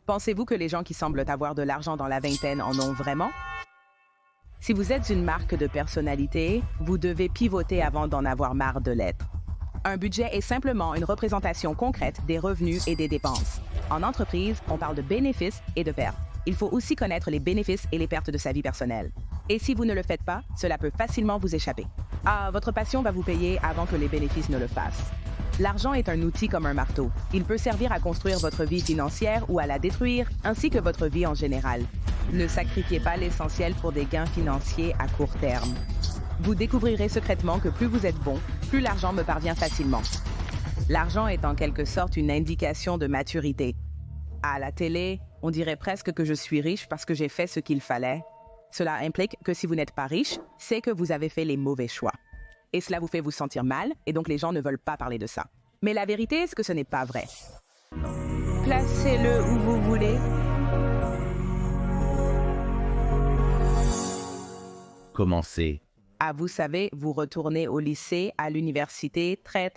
Pensez-vous que les gens qui semblent avoir de l'argent dans la vingtaine en ont vraiment? Si vous êtes une marque de personnalité, vous devez pivoter avant d'en avoir marre de l'être. Un budget est simplement une représentation concrète des revenus et des dépenses. En entreprise, on parle de bénéfices et de pertes. Il faut aussi connaître les bénéfices et les pertes de sa vie personnelle. Et si vous ne le faites pas, cela peut facilement vous échapper. Ah, votre passion va vous payer avant que les bénéfices ne le fassent. L'argent est un outil comme un marteau. Il peut servir à construire votre vie financière ou à la détruire, ainsi que votre vie en général. Ne sacrifiez pas l'essentiel pour des gains financiers à court terme. Vous découvrirez secrètement que plus vous êtes bon, plus l'argent me parvient facilement. L'argent est en quelque sorte une indication de maturité. À la télé, on dirait presque que je suis riche parce que j'ai fait ce qu'il fallait. Cela implique que si vous n'êtes pas riche, c'est que vous avez fait les mauvais choix. Et cela vous fait vous sentir mal, et donc les gens ne veulent pas parler de ça. Mais la vérité, c'est que ce n'est pas vrai. Placez-le où vous voulez. Commencez. Ah, vous savez, vous retournez au lycée, à l'université, très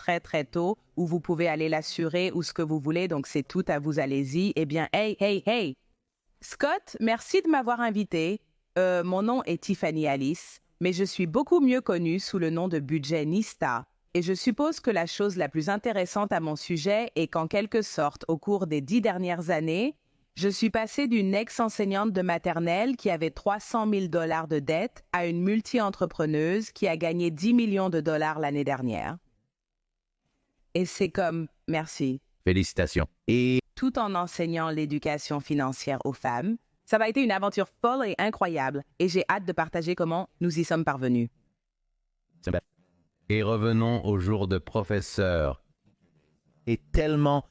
tôt, où vous pouvez aller l'assurer ou ce que vous voulez, donc c'est tout à vous, allez-y. Eh bien, hey! Scott, merci de m'avoir invité. Mon nom est Tiffany Alice, mais je suis beaucoup mieux connue sous le nom de Budgetnista. Et je suppose que la chose la plus intéressante à mon sujet est qu'en quelque sorte, au cours des 10 dernières années, je suis passée d'une ex-enseignante de maternelle qui avait 300 000 $ de dette à une multi-entrepreneuse qui a gagné 10 millions de dollars l'année dernière. Et c'est comme, merci. Félicitations. Et Tout en enseignant l'éducation financière aux femmes, ça va été une aventure folle et incroyable, et j'ai hâte de partager comment nous y sommes parvenus. Et revenons au jour de professeur. Et tellement...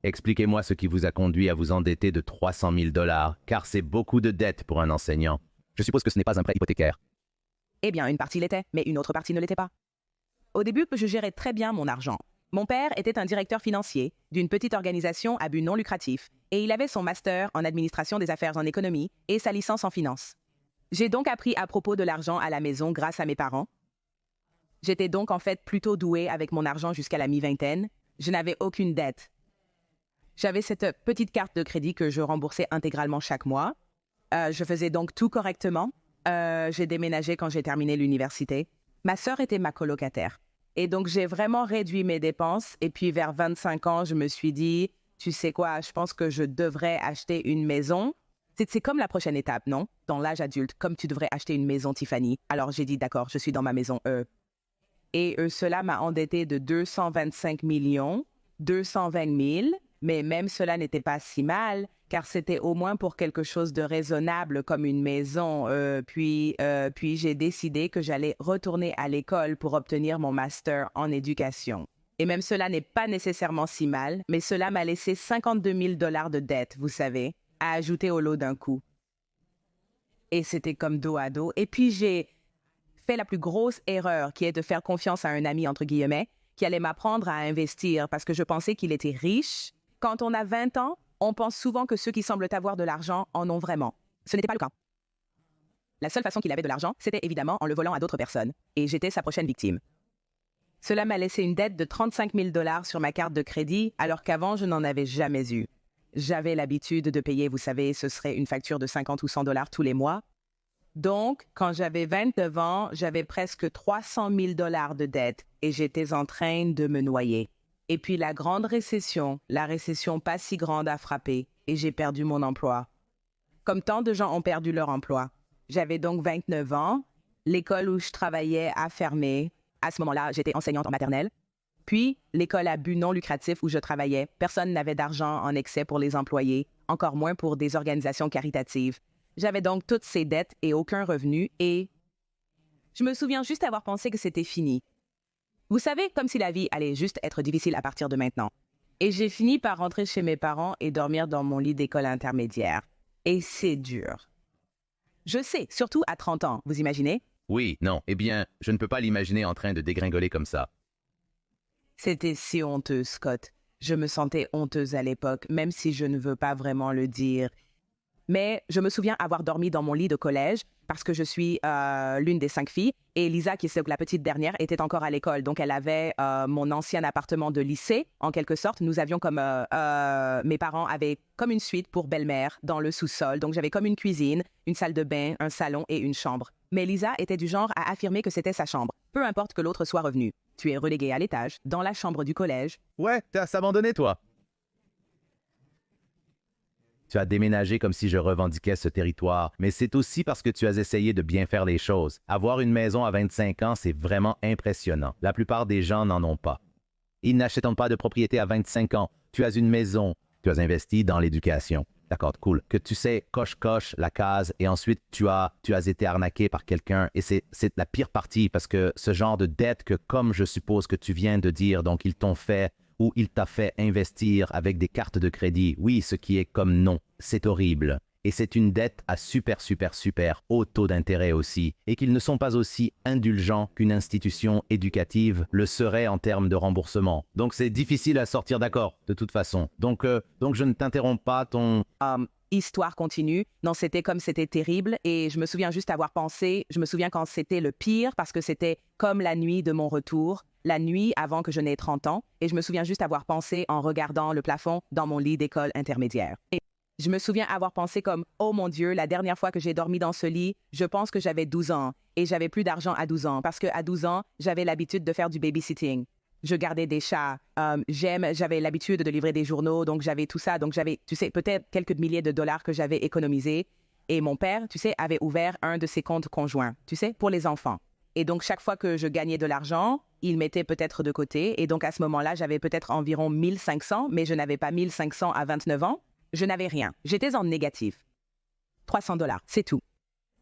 Expliquez-moi ce qui vous a conduit à vous endetter de 300 000 $, car c'est beaucoup de dettes pour un enseignant. Je suppose que ce n'est pas un prêt hypothécaire. Eh bien, une partie l'était, mais une autre partie ne l'était pas. Au début, je gérais très bien mon argent. Mon père était un directeur financier d'une petite organisation à but non lucratif, et il avait son master en administration des affaires en économie et sa licence en finance. J'ai donc appris à propos de l'argent à la maison grâce à mes parents. J'étais donc en fait plutôt douée avec mon argent jusqu'à la mi-vingtaine. Je n'avais aucune dette. J'avais cette petite carte de crédit que je remboursais intégralement chaque mois. Je faisais donc tout correctement. J'ai déménagé quand j'ai terminé l'université. Ma sœur était ma colocataire. Et donc, j'ai vraiment réduit mes dépenses. Et puis, vers 25 ans, je me suis dit, tu sais quoi, je pense que je devrais acheter une maison. C'est comme la prochaine étape, non? Dans l'âge adulte, comme tu devrais acheter une maison, Tiffany. Alors, j'ai dit, d'accord, je suis dans ma maison, Et cela m'a endetté de 225 millions, 220 000. Mais même cela n'était pas si mal, car c'était au moins pour quelque chose de raisonnable comme une maison. Puis j'ai décidé que j'allais retourner à l'école pour obtenir mon master en éducation. Et même cela n'est pas nécessairement si mal, mais cela m'a laissé 52 000 $ de dette, vous savez, à ajouter au lot d'un coup. Et c'était comme dos à dos. Et puis j'ai fait la plus grosse erreur, qui est de faire confiance à un ami, entre guillemets, qui allait m'apprendre à investir parce que je pensais qu'il était riche. Quand on a 20 ans, on pense souvent que ceux qui semblent avoir de l'argent en ont vraiment. Ce n'était pas le cas. La seule façon qu'il avait de l'argent, c'était évidemment en le volant à d'autres personnes. Et j'étais sa prochaine victime. Cela m'a laissé une dette de 35 000 $ sur ma carte de crédit, alors qu'avant, je n'en avais jamais eu. J'avais l'habitude de payer, vous savez, ce serait une facture de 50 ou 100 $ tous les mois. Donc, quand j'avais 29 ans, j'avais presque 300 000 $ de dette et j'étais en train de me noyer. Et puis la grande récession, la récession pas si grande a frappé et j'ai perdu mon emploi. Comme tant de gens ont perdu leur emploi. J'avais donc 29 ans, l'école où je travaillais a fermé. À ce moment-là, j'étais enseignante en maternelle. Puis, l'école à but non lucratif où je travaillais, personne n'avait d'argent en excès pour les employés, encore moins pour des organisations caritatives. J'avais donc toutes ces dettes et aucun revenu et je me souviens juste avoir pensé que c'était fini. Vous savez, comme si la vie allait juste être difficile à partir de maintenant. Et j'ai fini par rentrer chez mes parents et dormir dans mon lit d'école intermédiaire. Et c'est dur. Je sais, surtout à 30 ans, vous imaginez? Oui, non, eh bien, je ne peux pas l'imaginer en train de dégringoler comme ça. C'était si honteux, Scott. Je me sentais honteuse à l'époque, même si je ne veux pas vraiment le dire. Mais je me souviens avoir dormi dans mon lit de collège, parce que je suis l'une des 5 filles. Et Lisa, qui est la petite dernière, était encore à l'école. Donc, elle avait mon ancien appartement de lycée, en quelque sorte. Nous avions comme... mes parents avaient comme une suite pour belle-mère dans le sous-sol. Donc, j'avais comme une cuisine, une salle de bain, un salon et une chambre. Mais Lisa était du genre à affirmer que c'était sa chambre, peu importe que l'autre soit revenu. Tu es relégué à l'étage, dans la chambre du collège. Ouais, t'as abandonné, toi. Tu as déménagé comme si je revendiquais ce territoire, mais c'est aussi parce que tu as essayé de bien faire les choses. Avoir une maison à 25 ans, c'est vraiment impressionnant. La plupart des gens n'en ont pas. Ils n'achètent pas de propriété à 25 ans. Tu as une maison. Tu as investi dans l'éducation. D'accord, cool. Que tu sais, coche la case et ensuite tu as été arnaqué par quelqu'un et c'est la pire partie parce que ce genre de dette que, comme je suppose que tu viens de dire, donc ils t'ont fait ou il t'a fait investir avec des cartes de crédit, oui, ce qui est comme non, c'est horrible. Et c'est une dette à super haut taux d'intérêt aussi, et qu'ils ne sont pas aussi indulgents qu'une institution éducative le serait en termes de remboursement. Donc c'est difficile à sortir d'accord, de toute façon. Donc je ne t'interromps pas, ton... Histoire continue. Non, c'était terrible et je me souviens juste avoir pensé, je me souviens quand c'était le pire parce que c'était comme la nuit de mon retour, la nuit avant que je n'aie 30 ans et je me souviens juste avoir pensé en regardant le plafond dans mon lit d'école intermédiaire. Et je me souviens avoir pensé comme « Oh mon Dieu, la dernière fois que j'ai dormi dans ce lit, je pense que j'avais 12 ans et j'avais plus d'argent à 12 ans parce qu'à 12 ans, j'avais l'habitude de faire du babysitting. Je gardais des chats. J'avais l'habitude de livrer des journaux, donc j'avais tout ça. Donc j'avais, tu sais, peut-être quelques milliers de dollars que j'avais économisés. Et mon père, tu sais, avait ouvert un de ses comptes conjoints, tu sais, pour les enfants. Et donc chaque fois que je gagnais de l'argent, il mettait peut-être de côté. Et donc à ce moment-là, j'avais peut-être environ 1500, mais je n'avais pas 1500 à 29 ans. Je n'avais rien. J'étais en négatif. 300 dollars, c'est tout.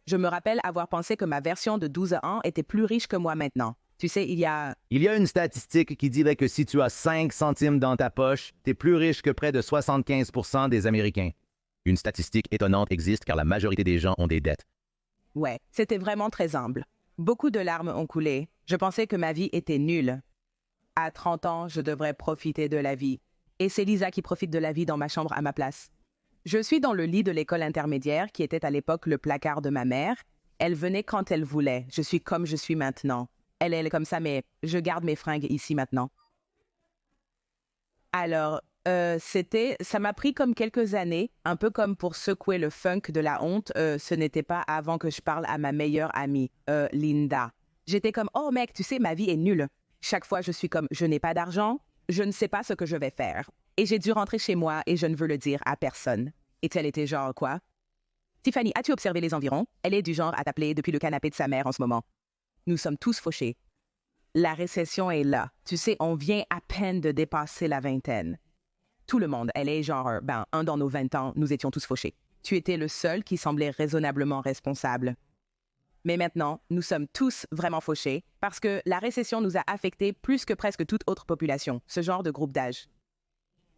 Je me rappelle avoir pensé que ma version de 12 ans était plus riche que moi maintenant. Tu sais, il y a une statistique qui dirait que si tu as 5 centimes dans ta poche, tu es plus riche que près de 75% des Américains. Une statistique étonnante existe car la majorité des gens ont des dettes. Ouais, c'était vraiment très humble. Beaucoup de larmes ont coulé. Je pensais que ma vie était nulle. À 30 ans, je devrais profiter de la vie. Et c'est Lisa qui profite de la vie dans ma chambre à ma place. Je suis dans le lit de l'école intermédiaire qui était à l'époque le placard de ma mère. Elle venait quand elle voulait. Je suis comme je suis maintenant. Elle est comme ça, mais je garde mes fringues ici maintenant. Alors, ça m'a pris comme quelques années, un peu comme pour secouer le funk de la honte. Ce n'était pas avant que je parle à ma meilleure amie, Linda. J'étais comme, oh mec, tu sais, ma vie est nulle. Chaque fois, je suis comme, je n'ai pas d'argent, je ne sais pas ce que je vais faire. Et j'ai dû rentrer chez moi et je ne veux le dire à personne. Et elle était genre, quoi? Tiffany, as-tu observé les environs? Elle est du genre à t'appeler depuis le canapé de sa mère en ce moment. Nous sommes tous fauchés. La récession est là. Tu sais, on vient à peine de dépasser la vingtaine. Tout le monde, elle est genre, un dans nos 20 ans, nous étions tous fauchés. Tu étais le seul qui semblait raisonnablement responsable. Mais maintenant, nous sommes tous vraiment fauchés parce que la récession nous a affectés plus que presque toute autre population, ce genre de groupe d'âge.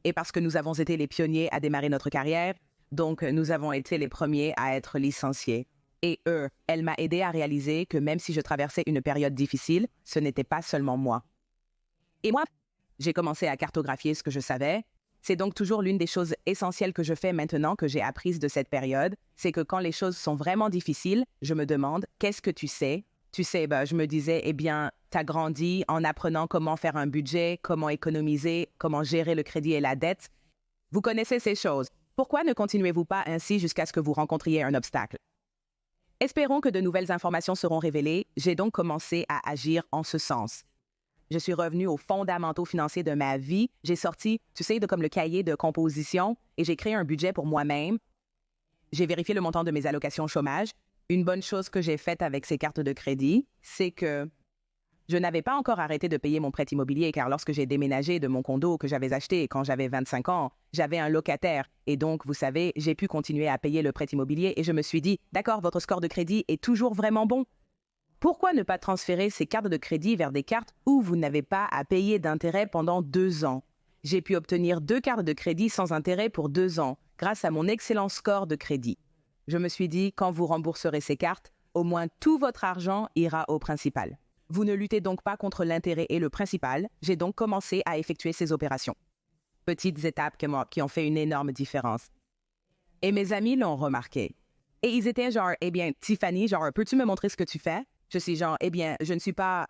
Et parce que nous avons été les pionniers à démarrer notre carrière, donc nous avons été les premiers à être licenciés. Et elle m'a aidé à réaliser que même si je traversais une période difficile, ce n'était pas seulement moi. Et moi, j'ai commencé à cartographier ce que je savais. C'est donc toujours l'une des choses essentielles que je fais maintenant que j'ai apprises de cette période, c'est que quand les choses sont vraiment difficiles, je me demande « Qu'est-ce que tu sais ?» Tu sais, je me disais « Eh bien, t'as grandi en apprenant comment faire un budget, comment économiser, comment gérer le crédit et la dette. Vous connaissez ces choses. Pourquoi ne continuez-vous pas ainsi jusqu'à ce que vous rencontriez un obstacle ?» Espérons que de nouvelles informations seront révélées. J'ai donc commencé à agir en ce sens. Je suis revenue aux fondamentaux financiers de ma vie. J'ai sorti, tu sais, comme le cahier de composition et j'ai créé un budget pour moi-même. J'ai vérifié le montant de mes allocations chômage. Une bonne chose que j'ai faite avec ces cartes de crédit, c'est que je n'avais pas encore arrêté de payer mon prêt immobilier car lorsque j'ai déménagé de mon condo que j'avais acheté quand j'avais 25 ans, j'avais un locataire. Et donc, vous savez, j'ai pu continuer à payer le prêt immobilier et je me suis dit, d'accord, votre score de crédit est toujours vraiment bon. Pourquoi ne pas transférer ces cartes de crédit vers des cartes où vous n'avez pas à payer d'intérêt pendant 2 ans? J'ai pu obtenir 2 cartes de crédit sans intérêt pour 2 ans grâce à mon excellent score de crédit. Je me suis dit, quand vous rembourserez ces cartes, au moins tout votre argent ira au principal. Vous ne luttez donc pas contre l'intérêt et le principal. J'ai donc commencé à effectuer ces opérations. Petites étapes qui ont fait une énorme différence. Et mes amis l'ont remarqué. Et ils étaient genre, eh bien, Tiffany, genre, peux-tu me montrer ce que tu fais? Je suis genre, eh bien, je ne fais pas,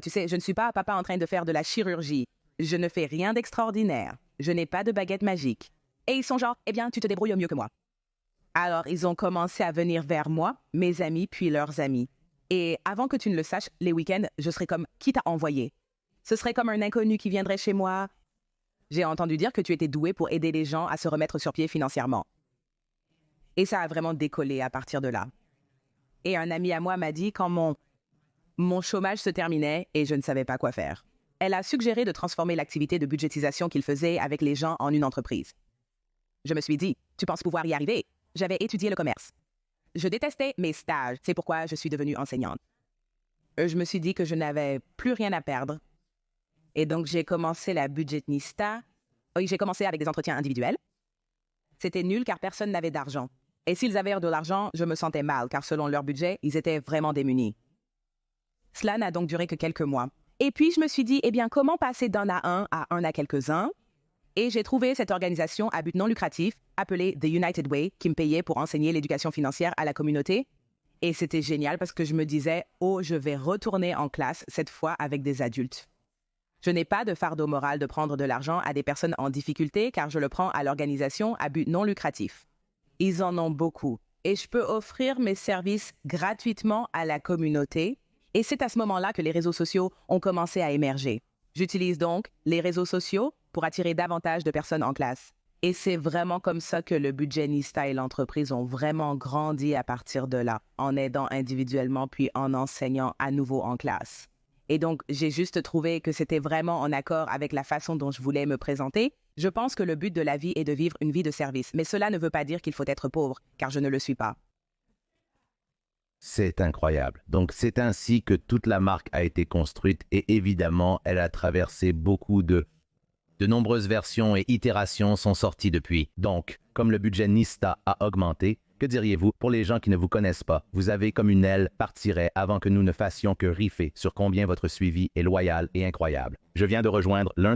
tu sais, je ne suis pas papa en train de faire de la chirurgie. Je ne fais rien d'extraordinaire. Je n'ai pas de baguette magique. Et ils sont genre, eh bien, tu te débrouilles mieux que moi. Alors, ils ont commencé à venir vers moi, mes amis, puis leurs amis. Et avant que tu ne le saches, les week-ends, je serais comme, qui t'a envoyé? Ce serait comme un inconnu qui viendrait chez moi. J'ai entendu dire que tu étais doué pour aider les gens à se remettre sur pied financièrement. Et ça a vraiment décollé à partir de là. Et un ami à moi m'a dit quand mon chômage se terminait et je ne savais pas quoi faire. Elle a suggéré de transformer l'activité de budgétisation qu'il faisait avec les gens en une entreprise. Je me suis dit, tu penses pouvoir y arriver? J'avais étudié le commerce. Je détestais mes stages, c'est pourquoi je suis devenue enseignante. Je me suis dit que je n'avais plus rien à perdre. Et donc, j'ai commencé la Budgetnista. Oui, j'ai commencé avec des entretiens individuels. C'était nul car personne n'avait d'argent. Et s'ils avaient de l'argent, je me sentais mal car selon leur budget, ils étaient vraiment démunis. Cela n'a donc duré que quelques mois. Et puis, je me suis dit, eh bien, comment passer d'un à un à quelques-uns? Et j'ai trouvé cette organisation à but non lucratif, appelée The United Way, qui me payait pour enseigner l'éducation financière à la communauté. Et c'était génial parce que je me disais, oh, je vais retourner en classe, cette fois avec des adultes. Je n'ai pas de fardeau moral de prendre de l'argent à des personnes en difficulté car je le prends à l'organisation à but non lucratif. Ils en ont beaucoup. Et je peux offrir mes services gratuitement à la communauté. Et c'est à ce moment-là que les réseaux sociaux ont commencé à émerger. J'utilise donc les réseaux sociaux pour attirer davantage de personnes en classe. Et c'est vraiment comme ça que le Budgetnista et l'entreprise ont vraiment grandi à partir de là, en aidant individuellement puis en enseignant à nouveau en classe. Et donc, j'ai juste trouvé que c'était vraiment en accord avec la façon dont je voulais me présenter. Je pense que le but de la vie est de vivre une vie de service, mais cela ne veut pas dire qu'il faut être pauvre, car je ne le suis pas. C'est incroyable. Donc, c'est ainsi que toute la marque a été construite et évidemment, elle a traversé beaucoup de nombreuses versions et itérations sont sorties depuis. Donc, comme le Budgetnista a augmenté, que diriez-vous pour les gens qui ne vous connaissent pas? Vous avez comme une aile partirait avant que nous ne fassions que riffer sur combien votre suivi est loyal et incroyable. Je viens de rejoindre l'une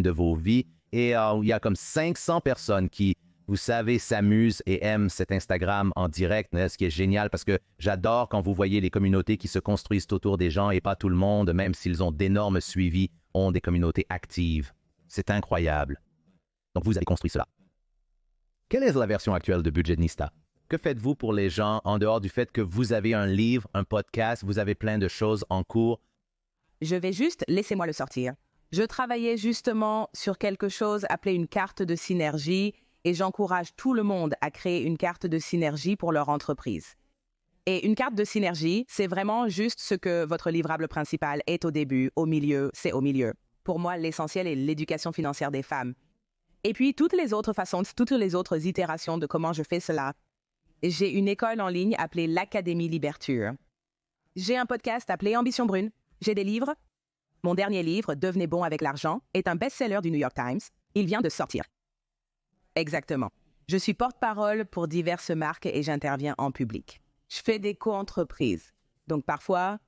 de vos vies et il y a comme 500 personnes qui, vous savez, s'amusent et aiment cet Instagram en direct, ce qui est génial parce que j'adore quand vous voyez les communautés qui se construisent autour des gens et pas tout le monde, même s'ils ont d'énormes suivis, ont des communautés actives. C'est incroyable. Donc, vous avez construit cela. Quelle est la version actuelle de Budgetnista? Que faites-vous pour les gens en dehors du fait que vous avez un livre, un podcast, vous avez plein de choses en cours? Je vais juste, laissez-moi le sortir. Je travaillais justement sur quelque chose appelé une carte de synergie et j'encourage tout le monde à créer une carte de synergie pour leur entreprise. Et une carte de synergie, c'est vraiment juste ce que votre livrable principal est au début, au milieu, c'est au milieu. Pour moi, l'essentiel est l'éducation financière des femmes. Et puis, toutes les autres façons, toutes les autres itérations de comment je fais cela. J'ai une école en ligne appelée l'Académie Liberture. J'ai un podcast appelé Ambition Brune. J'ai des livres. Mon dernier livre, Devenez bon avec l'argent, est un best-seller du New York Times. Il vient de sortir. Exactement. Je suis porte-parole pour diverses marques et j'interviens en public. Je fais des co-entreprises. Donc, parfois,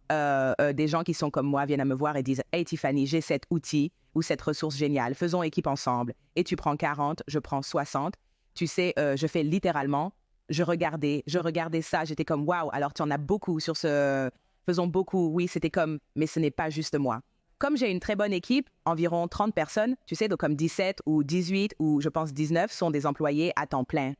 des gens qui sont comme moi viennent à me voir et disent « Hey Tiffany, j'ai cet outil ou cette ressource géniale. Faisons équipe ensemble. » Et tu prends 40, je prends 60. Tu sais, je fais littéralement, je regardais ça, j'étais comme « Waouh, alors tu en as beaucoup sur ce... Faisons beaucoup. » Oui, c'était comme « Mais ce n'est pas juste moi. » Comme j'ai une très bonne équipe, environ 30 personnes, tu sais, donc comme 17 ou 18 ou je pense 19 sont des employés à temps plein.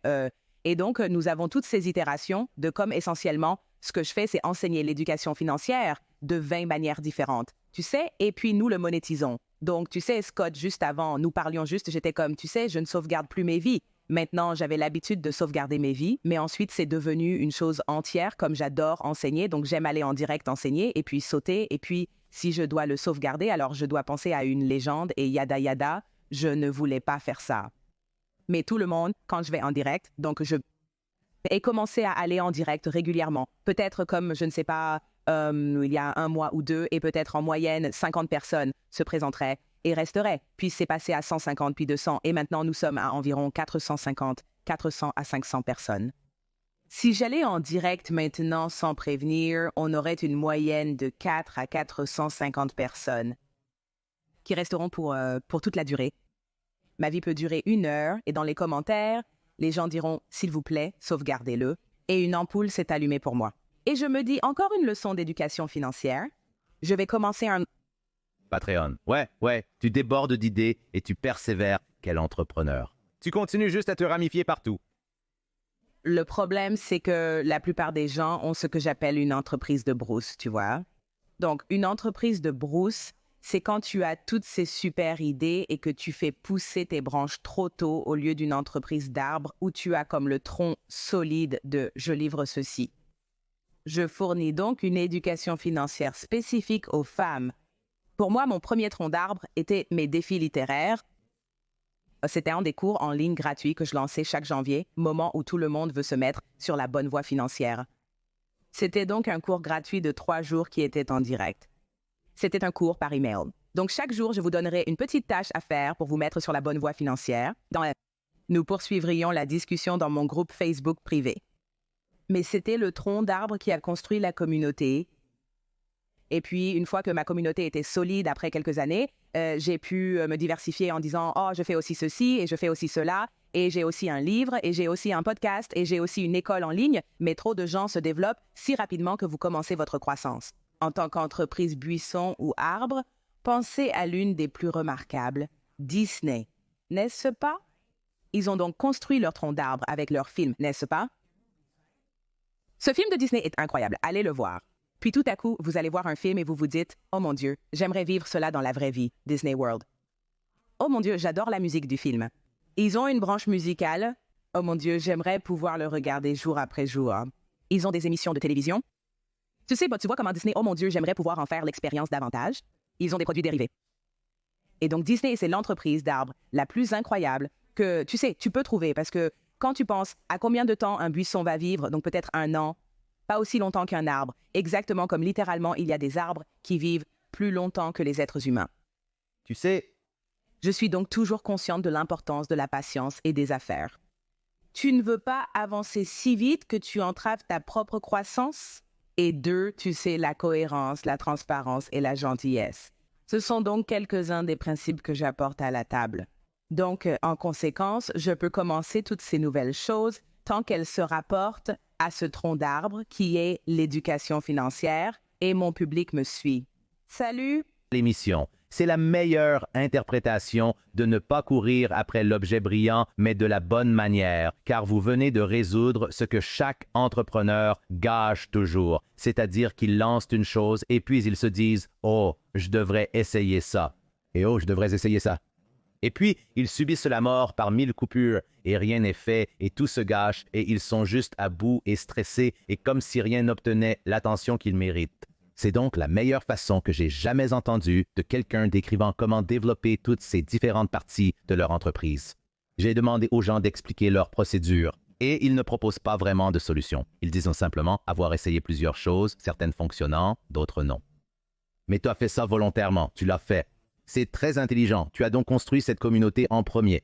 Et donc, nous avons toutes ces itérations de comme essentiellement, ce que je fais, c'est enseigner l'éducation financière de 20 manières différentes, tu sais, et puis nous le monétisons. Donc, tu sais, Scott, juste avant, nous parlions juste, j'étais comme, tu sais, je ne sauvegarde plus mes vies. Maintenant, j'avais l'habitude de sauvegarder mes vies, mais ensuite, c'est devenu une chose entière, comme j'adore enseigner, donc j'aime aller en direct enseigner, et puis sauter, et puis si je dois le sauvegarder, alors je dois penser à une légende, et yada yada, je ne voulais pas faire ça. Mais tout le monde, quand je vais en direct, donc je ai commencé à aller en direct régulièrement. Peut-être comme, je ne sais pas, il y a un mois ou deux, et peut-être en moyenne, 50 personnes se présenteraient et resteraient. Puis c'est passé à 150, puis 200, et maintenant nous sommes à environ 450, 400 à 500 personnes. Si j'allais en direct maintenant sans prévenir, on aurait une moyenne de 4 à 450 personnes qui resteront pour toute la durée. Ma vie peut durer 1 heure et dans les commentaires, les gens diront « s'il vous plaît, sauvegardez-le » et une ampoule s'est allumée pour moi. Et je me dis encore une leçon d'éducation financière. Je vais commencer un... Patreon. Ouais, tu débordes d'idées et tu persévères. Quel entrepreneur. Tu continues juste à te ramifier partout. Le problème, c'est que la plupart des gens ont ce que j'appelle une entreprise de brousse, tu vois. Donc, une entreprise de brousse, c'est quand tu as toutes ces super idées et que tu fais pousser tes branches trop tôt au lieu d'une entreprise d'arbres où tu as comme le tronc solide de « je livre ceci ». Je fournis donc une éducation financière spécifique aux femmes. Pour moi, mon premier tronc d'arbre était mes défis littéraires. C'était un des cours en ligne gratuits que je lançais chaque janvier, moment où tout le monde veut se mettre sur la bonne voie financière. C'était donc un cours gratuit de 3 jours qui était en direct. C'était un cours par email. Donc chaque jour, je vous donnerai une petite tâche à faire pour vous mettre sur la bonne voie financière. Nous poursuivrions la discussion dans mon groupe Facebook privé. Mais c'était le tronc d'arbre qui a construit la communauté. Et puis, une fois que ma communauté était solide après quelques années, j'ai pu me diversifier en disant « Oh, je fais aussi ceci et je fais aussi cela, et j'ai aussi un livre, et j'ai aussi un podcast, et j'ai aussi une école en ligne. » Mais trop de gens se développent si rapidement que vous commencez votre croissance. En tant qu'entreprise buisson ou arbre, pensez à l'une des plus remarquables, Disney. N'est-ce pas? Ils ont donc construit leur tronc d'arbre avec leur film, n'est-ce pas? Ce film de Disney est incroyable, allez le voir. Puis tout à coup, vous allez voir un film et vous vous dites « Oh mon Dieu, j'aimerais vivre cela dans la vraie vie, Disney World. » Oh mon Dieu, j'adore la musique du film. Ils ont une branche musicale. Oh mon Dieu, j'aimerais pouvoir le regarder jour après jour. Ils ont des émissions de télévision. Tu sais, tu vois comment Disney, oh mon Dieu, j'aimerais pouvoir en faire l'expérience davantage. Ils ont des produits dérivés. Et donc Disney, c'est l'entreprise d'arbres la plus incroyable que, tu sais, tu peux trouver parce que quand tu penses à combien de temps un buisson va vivre, donc peut-être 1 an, pas aussi longtemps qu'un arbre, exactement comme littéralement il y a des arbres qui vivent plus longtemps que les êtres humains. Tu sais, je suis donc toujours consciente de l'importance de la patience et des affaires. Tu ne veux pas avancer si vite que tu entraves ta propre croissance? Et 2, tu sais, la cohérence, la transparence et la gentillesse. Ce sont donc quelques-uns des principes que j'apporte à la table. Donc, en conséquence, je peux commencer toutes ces nouvelles choses tant qu'elles se rapportent à ce tronc d'arbre qui est l'éducation financière et mon public me suit. Salut! l'émission. C'est la meilleure interprétation de ne pas courir après l'objet brillant, mais de la bonne manière, car vous venez de résoudre ce que chaque entrepreneur gâche toujours, c'est-à-dire qu'ils lancent une chose et puis ils se disent « Oh, je devrais essayer ça. » Et « Oh, je devrais essayer ça. » Et puis, ils subissent la mort par 1000 coupures et rien n'est fait et tout se gâche et ils sont juste à bout et stressés et comme si rien n'obtenait l'attention qu'ils méritent. C'est donc la meilleure façon que j'ai jamais entendue de quelqu'un décrivant comment développer toutes ces différentes parties de leur entreprise. J'ai demandé aux gens d'expliquer leur procédure et ils ne proposent pas vraiment de solution. Ils disent simplement avoir essayé plusieurs choses, certaines fonctionnant, d'autres non. Mais tu as fait ça volontairement, tu l'as fait. C'est très intelligent. Tu as donc construit cette communauté en premier.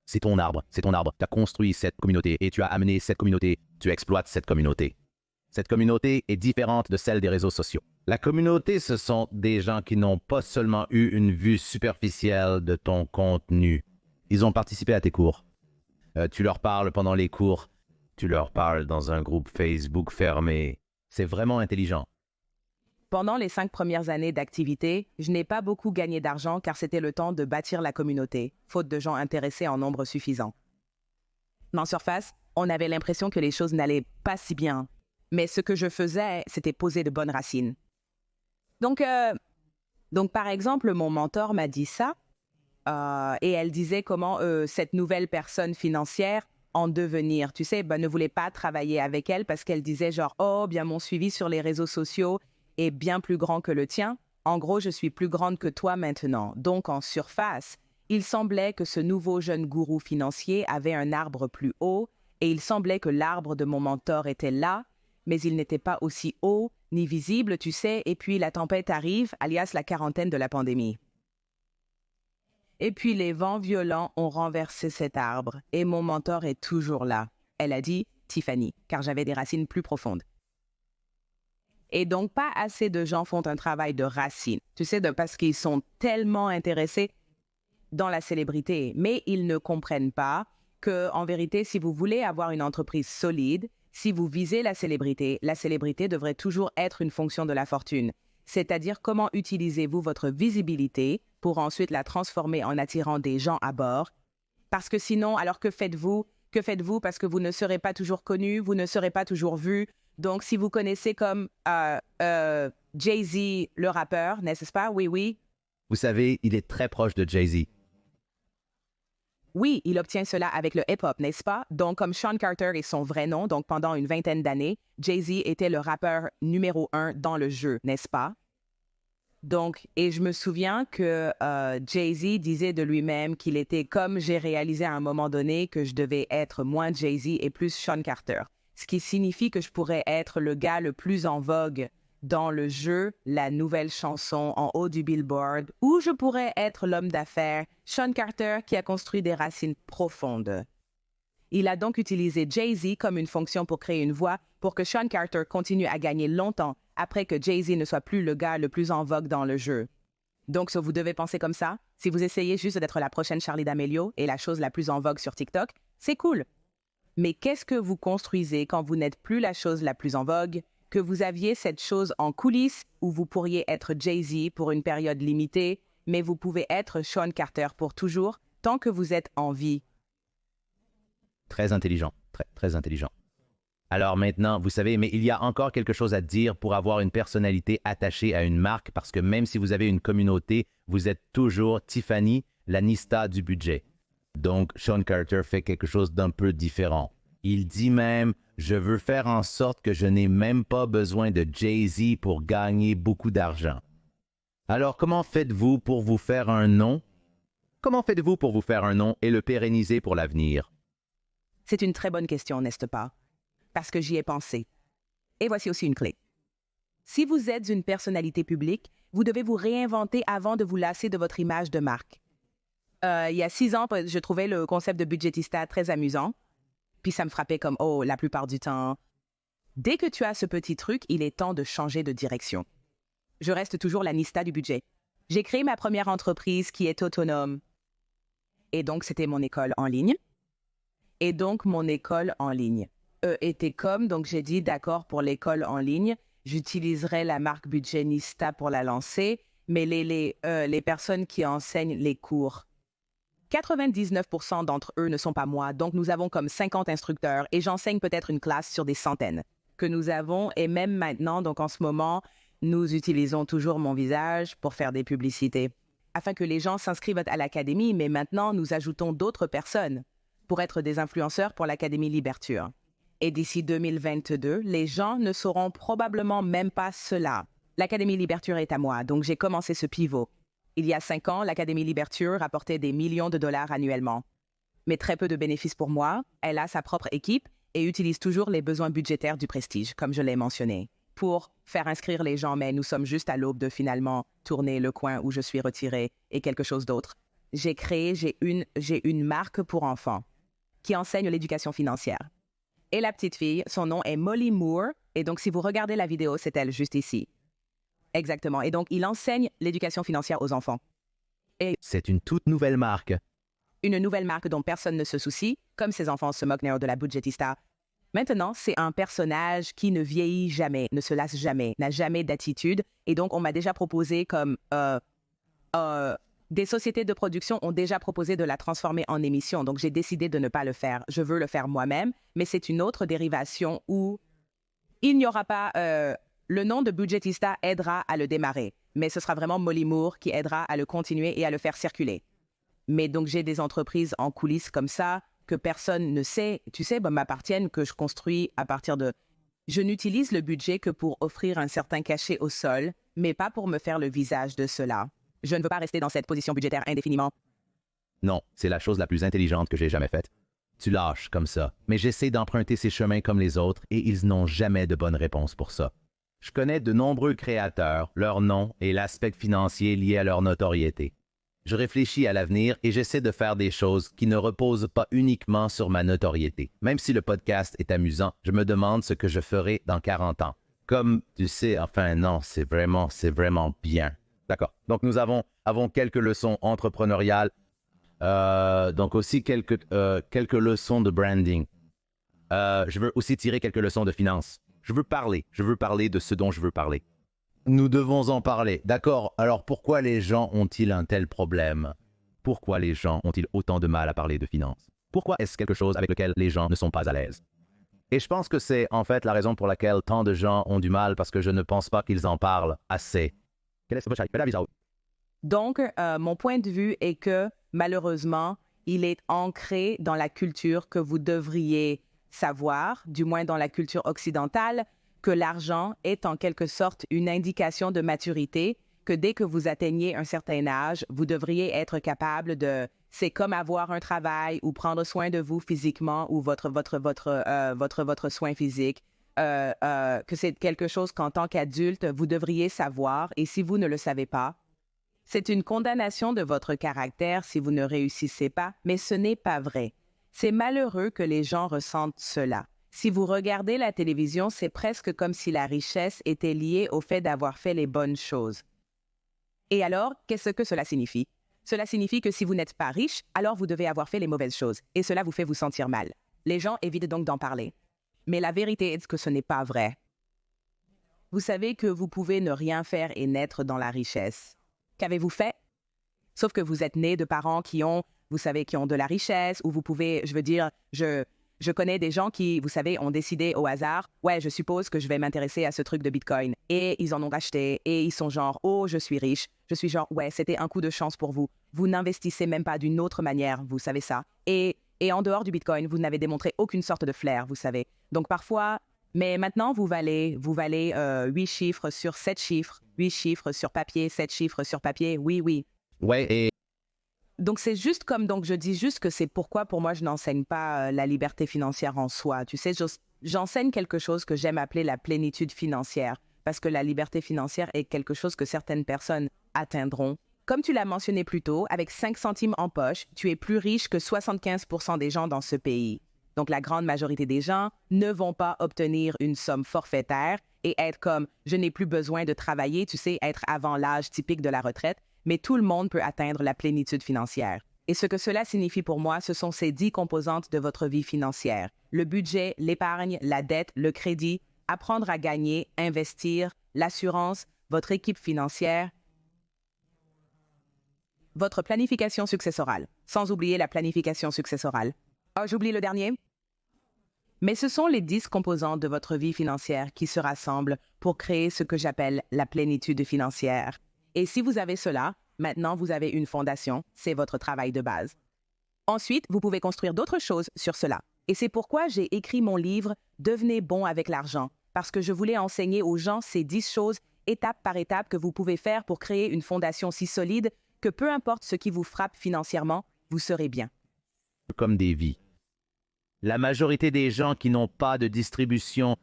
C'est ton arbre. Tu as construit cette communauté et tu as amené cette communauté. Tu exploites cette communauté. Cette communauté est différente de celle des réseaux sociaux. La communauté, ce sont des gens qui n'ont pas seulement eu une vue superficielle de ton contenu. Ils ont participé à tes cours. Tu leur parles pendant les cours. Tu leur parles dans un groupe Facebook fermé. C'est vraiment intelligent. Pendant les 5 premières années d'activité, je n'ai pas beaucoup gagné d'argent car c'était le temps de bâtir la communauté, faute de gens intéressés en nombre suffisant. En surface, on avait l'impression que les choses n'allaient pas si bien. Mais ce que je faisais, c'était poser de bonnes racines. Donc par exemple, mon mentor m'a dit ça, et elle disait comment cette nouvelle personne financière en devenir, tu sais, ne voulait pas travailler avec elle parce qu'elle disait genre « Oh, bien mon suivi sur les réseaux sociaux est bien plus grand que le tien. En gros, je suis plus grande que toi maintenant. » Donc, en surface, il semblait que ce nouveau jeune gourou financier avait un arbre plus haut et il semblait que l'arbre de mon mentor était là, mais il n'était pas aussi haut ni visible, tu sais, et puis la tempête arrive, alias la quarantaine de la pandémie. Et puis les vents violents ont renversé cet arbre et mon mentor est toujours là. Elle a dit « Tiffany », car j'avais des racines plus profondes. Et donc, pas assez de gens font un travail de racines, tu sais, parce qu'ils sont tellement intéressés dans la célébrité, mais ils ne comprennent pas que, en vérité, si vous voulez avoir une entreprise solide, si vous visez la célébrité devrait toujours être une fonction de la fortune. C'est-à-dire comment utilisez-vous votre visibilité pour ensuite la transformer en attirant des gens à bord. Parce que sinon, alors que faites-vous? Que faites-vous? Parce que vous ne serez pas toujours connu, vous ne serez pas toujours vu. Donc, si vous connaissez comme Jay-Z, le rappeur, n'est-ce pas? Oui, oui. Vous savez, il est très proche de Jay-Z. Oui, il obtient cela avec le hip-hop, n'est-ce pas? Donc, comme Sean Carter est son vrai nom, donc pendant une vingtaine d'années, Jay-Z était le rappeur numéro 1 dans le jeu, n'est-ce pas? Donc, et je me souviens que Jay-Z disait de lui-même qu'il était comme j'ai réalisé à un moment donné que je devais être moins Jay-Z et plus Sean Carter. Ce qui signifie que je pourrais être le gars le plus en vogue dans le jeu, la nouvelle chanson en haut du Billboard, ou je pourrais être l'homme d'affaires, Sean Carter, qui a construit des racines profondes. Il a donc utilisé Jay-Z comme une fonction pour créer une voie pour que Sean Carter continue à gagner longtemps après que Jay-Z ne soit plus le gars le plus en vogue dans le jeu. Donc, si vous devez penser comme ça, si vous essayez juste d'être la prochaine Charli D'Amelio et la chose la plus en vogue sur TikTok, c'est cool. Mais qu'est-ce que vous construisez quand vous n'êtes plus la chose la plus en vogue, que vous aviez cette chose en coulisses où vous pourriez être Jay-Z pour une période limitée, mais vous pouvez être Sean Carter pour toujours, tant que vous êtes en vie? Très intelligent, très intelligent. Alors maintenant, vous savez, mais il y a encore quelque chose à dire pour avoir une personnalité attachée à une marque, parce que même si vous avez une communauté, vous êtes toujours Tiffany, la Nista du budget. Donc, Sean Carter fait quelque chose d'un peu différent. Il dit même, je veux faire en sorte que je n'ai même pas besoin de Jay-Z pour gagner beaucoup d'argent. Alors, comment faites-vous pour vous faire un nom? Comment faites-vous pour vous faire un nom et le pérenniser pour l'avenir? C'est une très bonne question, n'est-ce pas? Parce que j'y ai pensé. Et voici aussi une clé. Si vous êtes une personnalité publique, vous devez vous réinventer avant de vous lasser de votre image de marque. Il y a 6 ans, je trouvais le concept de budgetista très amusant. Puis ça me frappait comme, oh, la plupart du temps. Dès que tu as ce petit truc, il est temps de changer de direction. Je reste toujours la Nista du budget. J'ai créé ma première entreprise qui est autonome. Et donc, c'était mon école en ligne. Et donc, mon école en ligne était comme, donc j'ai dit, d'accord, pour l'école en ligne, j'utiliserai la marque Budget Nista pour la lancer, mais les personnes qui enseignent les cours, 99% d'entre eux ne sont pas moi, donc nous avons comme 50 instructeurs et j'enseigne peut-être une classe sur des centaines que nous avons. Et même maintenant, donc en ce moment, nous utilisons toujours mon visage pour faire des publicités, afin que les gens s'inscrivent à l'académie, mais maintenant, nous ajoutons d'autres personnes pour être des influenceurs pour l'Académie Liberture. Et d'ici 2022, les gens ne sauront probablement même pas cela. L'Académie Liberture est à moi, donc j'ai commencé ce pivot. Il y a 5 ans, l'Académie Liberture rapportait des millions de dollars annuellement. Mais très peu de bénéfices pour moi. Elle a sa propre équipe et utilise toujours les besoins budgétaires du prestige, comme je l'ai mentionné, pour faire inscrire les gens, mais nous sommes juste à l'aube de finalement tourner le coin où je suis retirée et quelque chose d'autre. J'ai une marque pour enfants qui enseigne l'éducation financière. Et la petite fille, son nom est Molly Moore, et donc si vous regardez la vidéo, c'est elle juste ici. Exactement. Et donc, il enseigne l'éducation financière aux enfants. Et c'est une toute nouvelle marque. Une nouvelle marque dont personne ne se soucie, comme ses enfants se moquent de la budgetista. Maintenant, c'est un personnage qui ne vieillit jamais, ne se lasse jamais, n'a jamais d'attitude. Et donc, on m'a déjà proposé comme... des sociétés de production ont déjà proposé de la transformer en émission. Donc, j'ai décidé de ne pas le faire. Je veux le faire moi-même, mais c'est une autre dérivation où il n'y aura pas... le nom de Budgetista aidera à le démarrer, mais ce sera vraiment Molly Moore qui aidera à le continuer et à le faire circuler. Mais donc, j'ai des entreprises en coulisses comme ça que personne ne sait, tu sais, m'appartiennent, que je construis à partir de... Je n'utilise le budget que pour offrir un certain cachet au sol, mais pas pour me faire le visage de cela. Je ne veux pas rester dans cette position budgétaire indéfiniment. Non, c'est la chose la plus intelligente que j'ai jamais faite. Tu lâches comme ça, mais j'essaie d'emprunter ces chemins comme les autres et ils n'ont jamais de bonne réponse pour ça. Je connais de nombreux créateurs, leur nom et l'aspect financier lié à leur notoriété. Je réfléchis à l'avenir et j'essaie de faire des choses qui ne reposent pas uniquement sur ma notoriété. Même si le podcast est amusant, je me demande ce que je ferai dans 40 ans. Comme tu sais, enfin non, c'est vraiment bien. D'accord. Donc nous avons quelques leçons entrepreneuriales Donc aussi quelques leçons de branding. Je veux aussi tirer quelques leçons de finance. Je veux parler de ce dont je veux parler. Nous devons en parler. D'accord, alors pourquoi les gens ont-ils un tel problème? Pourquoi les gens ont-ils autant de mal à parler de finance? Pourquoi est-ce quelque chose avec lequel les gens ne sont pas à l'aise? Et je pense que c'est en fait la raison pour laquelle tant de gens ont du mal, parce que je ne pense pas qu'ils en parlent assez. Donc, mon point de vue est que, malheureusement, il est ancré dans la culture que vous devriez savoir, du moins dans la culture occidentale, que l'argent est en quelque sorte une indication de maturité, que dès que vous atteignez un certain âge, vous devriez être capable de... C'est comme avoir un travail ou prendre soin de vous physiquement ou votre soin physique, que c'est quelque chose qu'en tant qu'adulte, vous devriez savoir. Et si vous ne le savez pas, c'est une condamnation de votre caractère si vous ne réussissez pas, mais ce n'est pas vrai. C'est malheureux que les gens ressentent cela. Si vous regardez la télévision, c'est presque comme si la richesse était liée au fait d'avoir fait les bonnes choses. Et alors, qu'est-ce que cela signifie? Cela signifie que si vous n'êtes pas riche, alors vous devez avoir fait les mauvaises choses, et cela vous fait vous sentir mal. Les gens évitent donc d'en parler. Mais la vérité est que ce n'est pas vrai. Vous savez que vous pouvez ne rien faire et naître dans la richesse. Qu'avez-vous fait? Sauf que vous êtes né de parents qui ont, vous savez, qui ont de la richesse, ou vous pouvez, je connais des gens qui, vous savez, ont décidé au hasard, ouais, je suppose que je vais m'intéresser à ce truc de Bitcoin. Et ils en ont racheté, et ils sont genre, oh, je suis riche. Je suis genre, ouais, c'était un coup de chance pour vous. Vous n'investissez même pas d'une autre manière, vous savez ça. Et en dehors du Bitcoin, vous n'avez démontré aucune sorte de flair, vous savez. Donc parfois, mais maintenant, vous valez 8 chiffres sur 7 chiffres, 8 chiffres sur papier, 7 chiffres sur papier, oui, oui. Ouais, et Donc, c'est juste comme, donc je dis juste que c'est pourquoi pour moi je n'enseigne pas la liberté financière en soi. Tu sais, j'enseigne quelque chose que j'aime appeler la plénitude financière, parce que la liberté financière est quelque chose que certaines personnes atteindront. Comme tu l'as mentionné plus tôt, avec 5 centimes en poche, tu es plus riche que 75% des gens dans ce pays. Donc, la grande majorité des gens ne vont pas obtenir une somme forfaitaire et être comme « je n'ai plus besoin de travailler », tu sais, être avant l'âge typique de la retraite, mais tout le monde peut atteindre la plénitude financière. Et ce que cela signifie pour moi, ce sont ces 10 composantes de votre vie financière. Le budget, l'épargne, la dette, le crédit, apprendre à gagner, investir, l'assurance, votre équipe financière, votre planification successorale, sans oublier la planification successorale. Ah, j'oublie le dernier? Mais ce sont les 10 composantes de votre vie financière qui se rassemblent pour créer ce que j'appelle la plénitude financière. Et si vous avez cela, maintenant vous avez une fondation, c'est votre travail de base. Ensuite, vous pouvez construire d'autres choses sur cela. Et c'est pourquoi j'ai écrit mon livre « Devenez bon avec l'argent », parce que je voulais enseigner aux gens ces 10 choses, étape par étape, que vous pouvez faire pour créer une fondation si solide que peu importe ce qui vous frappe financièrement, vous serez bien. comme des vies. La majorité des gens qui n'ont pas de distribution,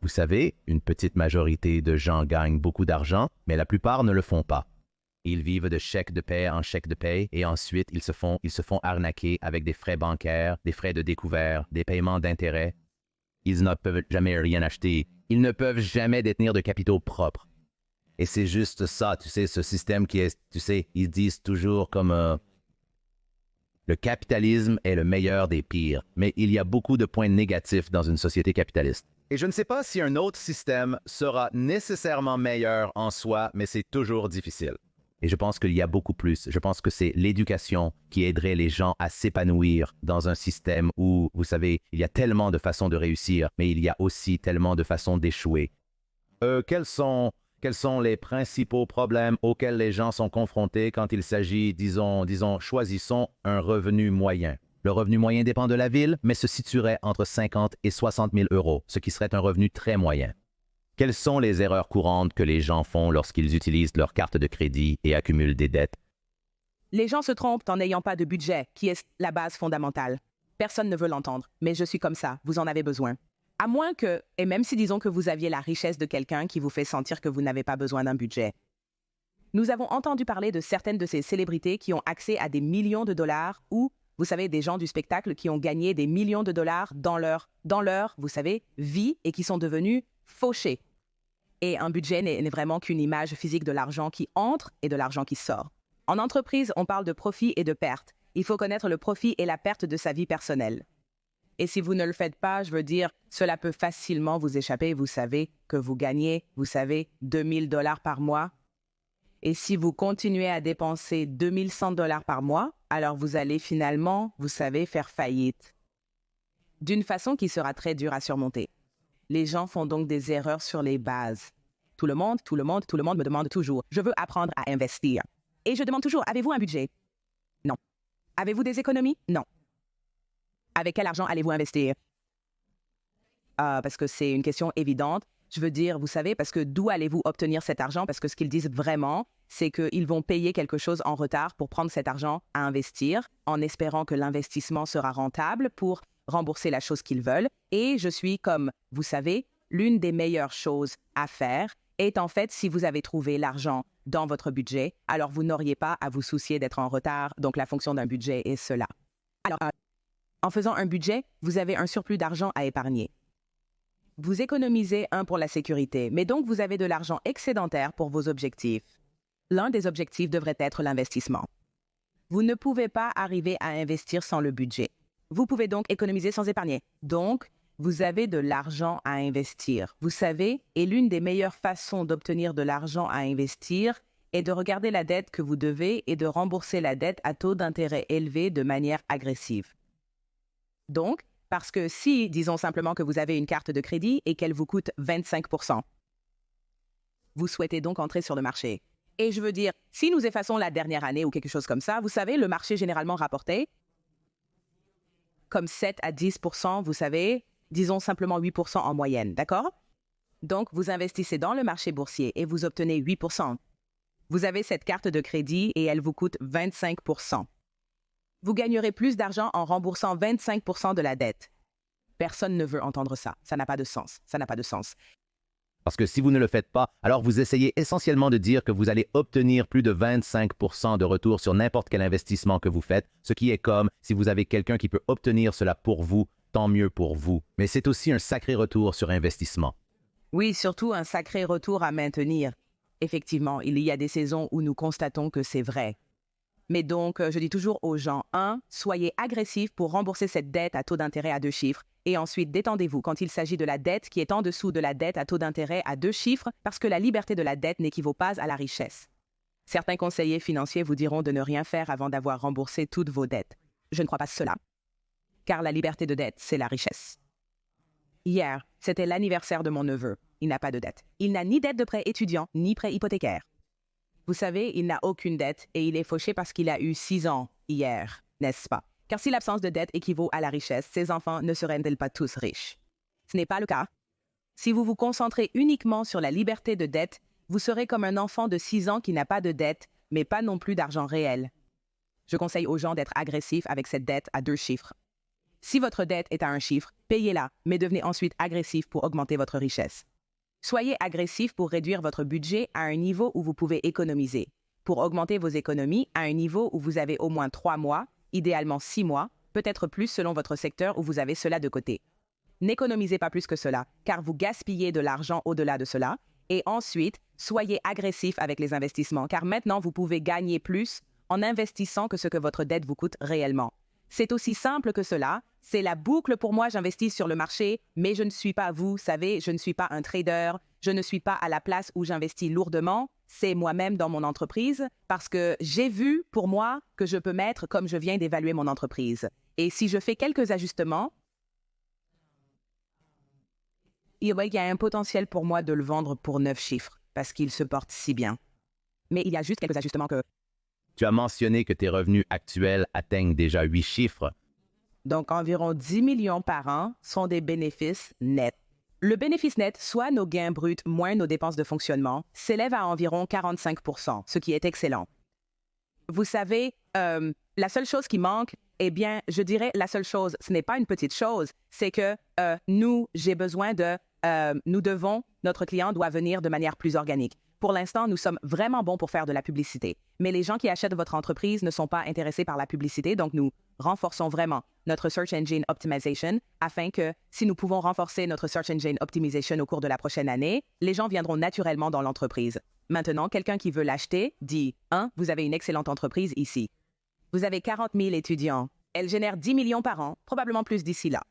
vous savez, une petite majorité de gens gagnent beaucoup d'argent, mais la plupart ne le font pas. Ils vivent de chèque de paie en chèque de paie et ensuite ils se font arnaquer avec des frais bancaires, des frais de découvert, des paiements d'intérêt. Ils ne peuvent jamais rien acheter. Ils ne peuvent jamais détenir de capitaux propres. Et c'est juste ça, tu sais, ce système qui est, tu sais, ils disent toujours comme le capitalisme est le meilleur des pires, mais il y a beaucoup de points négatifs dans une société capitaliste. Et je ne sais pas si un autre système sera nécessairement meilleur en soi, mais c'est toujours difficile. Et je pense qu'il y a beaucoup plus. Je pense que c'est l'éducation qui aiderait les gens à s'épanouir dans un système où, vous savez, il y a tellement de façons de réussir, mais il y a aussi tellement de façons d'échouer. Quels sont les principaux problèmes auxquels les gens sont confrontés quand il s'agit, disons, choisissons un revenu moyen? Le revenu moyen dépend de la ville, mais se situerait entre 50 et 60 000 euros, ce qui serait un revenu très moyen. Quelles sont les erreurs courantes que les gens font lorsqu'ils utilisent leur carte de crédit et accumulent des dettes? Les gens se trompent en n'ayant pas de budget, qui est la base fondamentale. Personne ne veut l'entendre, mais je suis comme ça, vous en avez besoin. À moins que, et même si disons que vous aviez la richesse de quelqu'un qui vous fait sentir que vous n'avez pas besoin d'un budget. Nous avons entendu parler de certaines de ces célébrités qui ont accès à des millions de dollars ou, vous savez, des gens du spectacle qui ont gagné des millions de dollars dans leur, vous savez, vie et qui sont devenus fauchés. Et un budget n'est vraiment qu'une image physique de l'argent qui entre et de l'argent qui sort. En entreprise, on parle de profit et de perte. Il faut connaître le profit et la perte de sa vie personnelle. Et si vous ne le faites pas, je veux dire, cela peut facilement vous échapper. Vous savez que vous gagnez, 2 000 $ par mois. Et si vous continuez à dépenser 2 100 $ par mois, alors vous allez finalement, faire faillite. D'une façon qui sera très dure à surmonter. Les gens font donc des erreurs sur les bases. Tout le monde me demande toujours, je veux apprendre à investir. Et je demande toujours, avez-vous un budget? Non. Avez-vous des économies? Non. Avec quel argent allez-vous investir? Parce que c'est une question évidente. Je veux dire, parce que d'où allez-vous obtenir cet argent? Parce que ce qu'ils disent vraiment, c'est qu'ils vont payer quelque chose en retard pour prendre cet argent à investir, en espérant que l'investissement sera rentable pour rembourser la chose qu'ils veulent. Et je suis comme, l'une des meilleures choses à faire est en fait, si vous avez trouvé l'argent dans votre budget, alors vous n'auriez pas à vous soucier d'être en retard. Donc la fonction d'un budget est cela. Alors, en faisant un budget, vous avez un surplus d'argent à épargner. Vous économisez pour la sécurité, mais donc vous avez de l'argent excédentaire pour vos objectifs. L'un des objectifs devrait être l'investissement. Vous ne pouvez pas arriver à investir sans le budget. Vous pouvez donc économiser sans épargner. Donc, vous avez de l'argent à investir. Et l'une des meilleures façons d'obtenir de l'argent à investir est de regarder la dette que vous devez et de rembourser la dette à taux d'intérêt élevé de manière agressive. Donc, parce que si, disons simplement que vous avez une carte de crédit et qu'elle vous coûte 25 %, vous souhaitez donc entrer sur le marché. Et je veux dire, si nous effaçons la dernière année ou quelque chose comme ça, le marché généralement rapportait comme 7 à 10 %, disons simplement 8 % en moyenne, d'accord? Donc, vous investissez dans le marché boursier et vous obtenez 8 %. Vous avez cette carte de crédit et elle vous coûte 25 %. Vous gagnerez plus d'argent en remboursant 25 % de la dette. Personne ne veut entendre ça. Ça n'a pas de sens. Parce que si vous ne le faites pas, alors vous essayez essentiellement de dire que vous allez obtenir plus de 25 % de retour sur n'importe quel investissement que vous faites, ce qui est comme si vous avez quelqu'un qui peut obtenir cela pour vous, tant mieux pour vous. Mais c'est aussi un sacré retour sur investissement. Oui, surtout un sacré retour à maintenir. Effectivement, il y a des saisons où nous constatons que c'est vrai. Mais donc, je dis toujours aux gens, soyez agressifs pour rembourser cette dette à taux d'intérêt à 2 chiffres. Et ensuite, détendez-vous quand il s'agit de la dette qui est en dessous de la dette à taux d'intérêt à 2 chiffres parce que la liberté de la dette n'équivaut pas à la richesse. Certains conseillers financiers vous diront de ne rien faire avant d'avoir remboursé toutes vos dettes. Je ne crois pas cela. Car la liberté de dette, c'est la richesse. Hier, c'était l'anniversaire de mon neveu. Il n'a pas de dette. Il n'a ni dette de prêt étudiant, ni prêt hypothécaire. Il n'a aucune dette et il est fauché parce qu'il a eu 6 ans hier, n'est-ce pas? Car si l'absence de dette équivaut à la richesse, ses enfants ne seraient-ils pas tous riches? Ce n'est pas le cas. Si vous vous concentrez uniquement sur la liberté de dette, vous serez comme un enfant de 6 ans qui n'a pas de dette, mais pas non plus d'argent réel. Je conseille aux gens d'être agressifs avec cette dette à 2 chiffres. Si votre dette est à 1 chiffre, payez-la, mais devenez ensuite agressif pour augmenter votre richesse. Soyez agressif pour réduire votre budget à un niveau où vous pouvez économiser, pour augmenter vos économies à un niveau où vous avez au moins 3 mois, idéalement 6 mois, peut-être plus selon votre secteur où vous avez cela de côté. N'économisez pas plus que cela, car vous gaspillez de l'argent au-delà de cela. Et ensuite, soyez agressif avec les investissements, car maintenant vous pouvez gagner plus en investissant que ce que votre dette vous coûte réellement. C'est aussi simple que cela. C'est la boucle pour moi, j'investis sur le marché, mais je ne suis pas vous, je ne suis pas un trader, je ne suis pas à la place où j'investis lourdement, c'est moi-même dans mon entreprise, parce que j'ai vu pour moi que je peux mettre comme je viens d'évaluer mon entreprise. Et si je fais quelques ajustements, il y a un potentiel pour moi de le vendre pour 9 chiffres, parce qu'il se porte si bien. Mais il y a juste quelques ajustements que... Tu as mentionné que tes revenus actuels atteignent déjà 8 chiffres. Donc, environ 10 millions par an sont des bénéfices nets. Le bénéfice net, soit nos gains bruts moins nos dépenses de fonctionnement, s'élève à environ 45 %, ce qui est excellent. Vous savez, la seule chose qui manque, je dirais la seule chose, ce n'est pas une petite chose, c'est que notre client doit venir de manière plus organique. Pour l'instant, nous sommes vraiment bons pour faire de la publicité. Mais les gens qui achètent votre entreprise ne sont pas intéressés par la publicité, donc nous renforçons vraiment notre Search Engine Optimization afin que, si nous pouvons renforcer notre Search Engine Optimization au cours de la prochaine année, les gens viendront naturellement dans l'entreprise. Maintenant, quelqu'un qui veut l'acheter dit « vous avez une excellente entreprise ici. Vous avez 40 000 étudiants. Elle génère 10 millions par an, probablement plus d'ici là.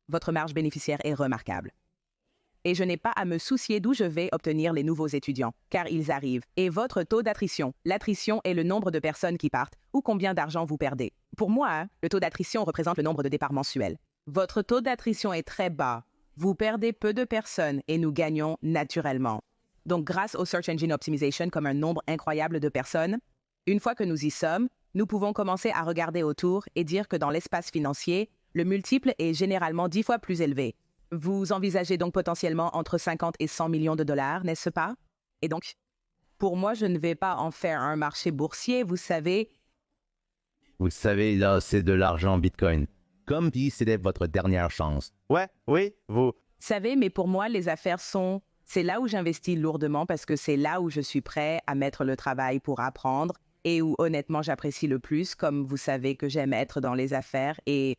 Votre marge bénéficiaire est remarquable. Et je n'ai pas à me soucier d'où je vais obtenir les nouveaux étudiants, car ils arrivent. Et votre taux d'attrition, l'attrition est le nombre de personnes qui partent ou combien d'argent vous perdez. Pour moi, le taux d'attrition représente le nombre de départs mensuels. Votre taux d'attrition est très bas. Vous perdez peu de personnes et nous gagnons naturellement. Donc, grâce au Search Engine Optimization comme un nombre incroyable de personnes, une fois que nous y sommes, nous pouvons commencer à regarder autour et dire que dans l'espace financier, le multiple est généralement 10 fois plus élevé. Vous envisagez donc potentiellement entre 50 et 100 millions de dollars, n'est-ce pas? Et donc, pour moi, je ne vais pas en faire un marché boursier, vous savez. Vous savez, là, c'est de l'argent en Bitcoin. Comme dit, c'était votre dernière chance. Ouais, oui, vous. Savez, mais pour moi, les affaires sont... C'est là où j'investis lourdement parce que c'est là où je suis prêt à mettre le travail pour apprendre et où honnêtement j'apprécie le plus, comme vous savez que j'aime être dans les affaires et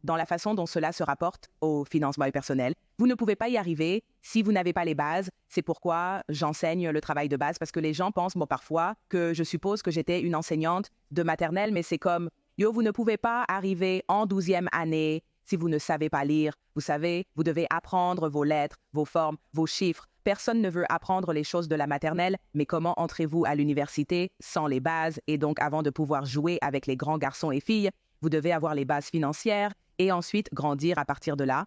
dans la façon dont cela se rapporte au financement personnel. Vous ne pouvez pas y arriver si vous n'avez pas les bases. C'est pourquoi j'enseigne le travail de base parce que les gens pensent, parfois, que je suppose que j'étais une enseignante de maternelle, mais c'est comme, vous ne pouvez pas arriver en 12e année si vous ne savez pas lire. Vous savez, vous devez apprendre vos lettres, vos formes, vos chiffres. Personne ne veut apprendre les choses de la maternelle, mais comment entrez-vous à l'université sans les bases? Et donc, avant de pouvoir jouer avec les grands garçons et filles, vous devez avoir les bases financières et ensuite grandir à partir de là.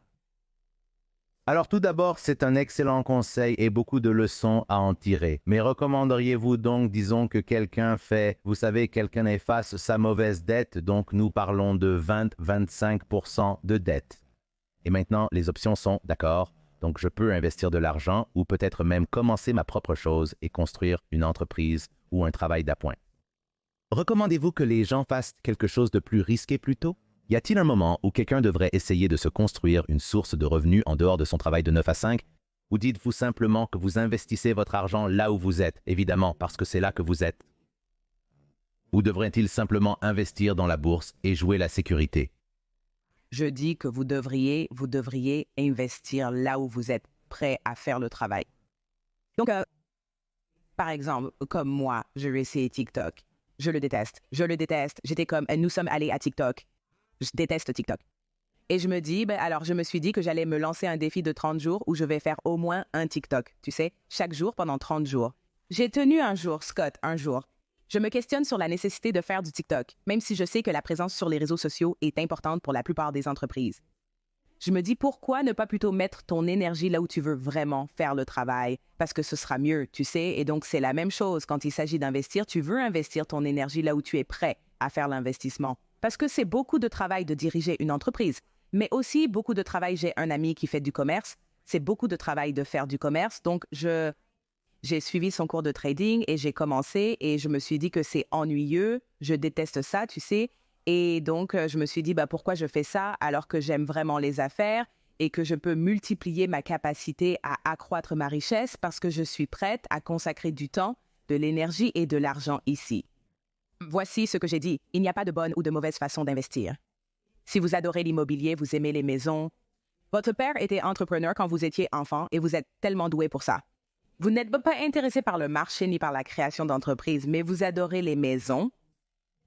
Alors tout d'abord, c'est un excellent conseil et beaucoup de leçons à en tirer. Mais recommanderiez-vous donc, disons que quelqu'un efface sa mauvaise dette, donc nous parlons de 20-25% de dette. Et maintenant, les options sont, d'accord, donc je peux investir de l'argent ou peut-être même commencer ma propre chose et construire une entreprise ou un travail d'appoint. Recommandez-vous que les gens fassent quelque chose de plus risqué plus tôt? Y a-t-il un moment où quelqu'un devrait essayer de se construire une source de revenus en dehors de son travail de 9 à 5? Ou dites-vous simplement que vous investissez votre argent là où vous êtes, évidemment, parce que c'est là que vous êtes? Ou devrait-il simplement investir dans la bourse et jouer la sécurité? Je dis que vous devriez investir là où vous êtes prêt à faire le travail. Donc, par exemple, comme moi, je vais essayer TikTok. Je le déteste. J'étais comme, nous sommes allés à TikTok. Je déteste TikTok. Et je me dis, alors je me suis dit que j'allais me lancer un défi de 30 jours où je vais faire au moins un TikTok, tu sais, chaque jour pendant 30 jours. J'ai tenu un jour, Scott, un jour. Je me questionne sur la nécessité de faire du TikTok, même si je sais que la présence sur les réseaux sociaux est importante pour la plupart des entreprises. Je me dis, pourquoi ne pas plutôt mettre ton énergie là où tu veux vraiment faire le travail? Parce que ce sera mieux, tu sais, et donc c'est la même chose quand il s'agit d'investir. Tu veux investir ton énergie là où tu es prêt à faire l'investissement. Parce que c'est beaucoup de travail de diriger une entreprise, mais aussi beaucoup de travail. J'ai un ami qui fait du commerce, c'est beaucoup de travail de faire du commerce. Donc, j'ai suivi son cours de trading et j'ai commencé et je me suis dit que c'est ennuyeux, je déteste ça, tu sais. Et donc, je me suis dit, pourquoi je fais ça alors que j'aime vraiment les affaires et que je peux multiplier ma capacité à accroître ma richesse parce que je suis prête à consacrer du temps, de l'énergie et de l'argent ici. Voici ce que j'ai dit. Il n'y a pas de bonne ou de mauvaise façon d'investir. Si vous adorez l'immobilier, vous aimez les maisons. Votre père était entrepreneur quand vous étiez enfant et vous êtes tellement doué pour ça. Vous n'êtes pas intéressé par le marché ni par la création d'entreprises, mais vous adorez les maisons.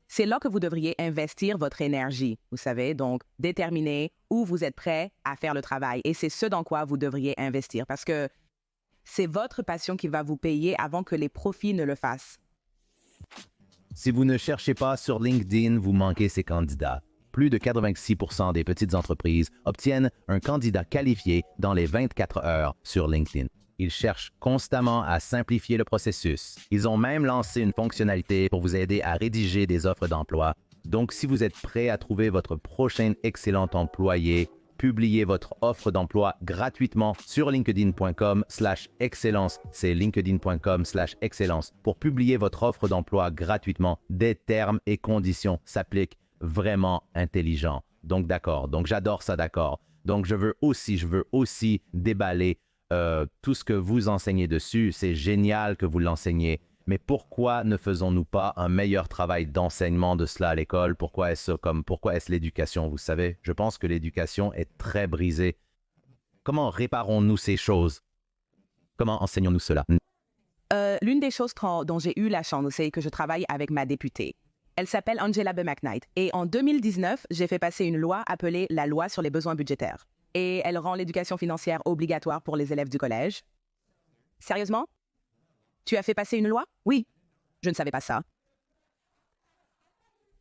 C'est là que vous devriez investir votre énergie, vous savez, donc déterminer où vous êtes prêt à faire le travail. Et c'est ce dans quoi vous devriez investir parce que c'est votre passion qui va vous payer avant que les profits ne le fassent. Si vous ne cherchez pas sur LinkedIn, vous manquez ces candidats. Plus de 86% des petites entreprises obtiennent un candidat qualifié dans les 24 heures sur LinkedIn. Ils cherchent constamment à simplifier le processus. Ils ont même lancé une fonctionnalité pour vous aider à rédiger des offres d'emploi. Donc, si vous êtes prêt à trouver votre prochain excellent employé, publiez votre offre d'emploi gratuitement sur linkedin.com/excellence. C'est linkedin.com/excellence. Pour publier votre offre d'emploi gratuitement, des termes et conditions s'appliquent vraiment intelligents. Donc, d'accord. Donc, j'adore ça, d'accord. Donc, je veux aussi déballer tout ce que vous enseignez dessus. C'est génial que vous l'enseignez. Mais pourquoi ne faisons-nous pas un meilleur travail d'enseignement de cela à l'école? Pourquoi est-ce l'éducation? Vous savez, je pense que l'éducation est très brisée. Comment réparons-nous ces choses? Comment enseignons-nous cela? L'une des choses dont j'ai eu la chance, c'est que je travaille avec ma députée. Elle s'appelle Angela B. McKnight. Et en 2019, j'ai fait passer une loi appelée la loi sur les besoins budgétaires. Et elle rend l'éducation financière obligatoire pour les élèves du collège. Sérieusement? Tu as fait passer une loi? Oui. Je ne savais pas ça.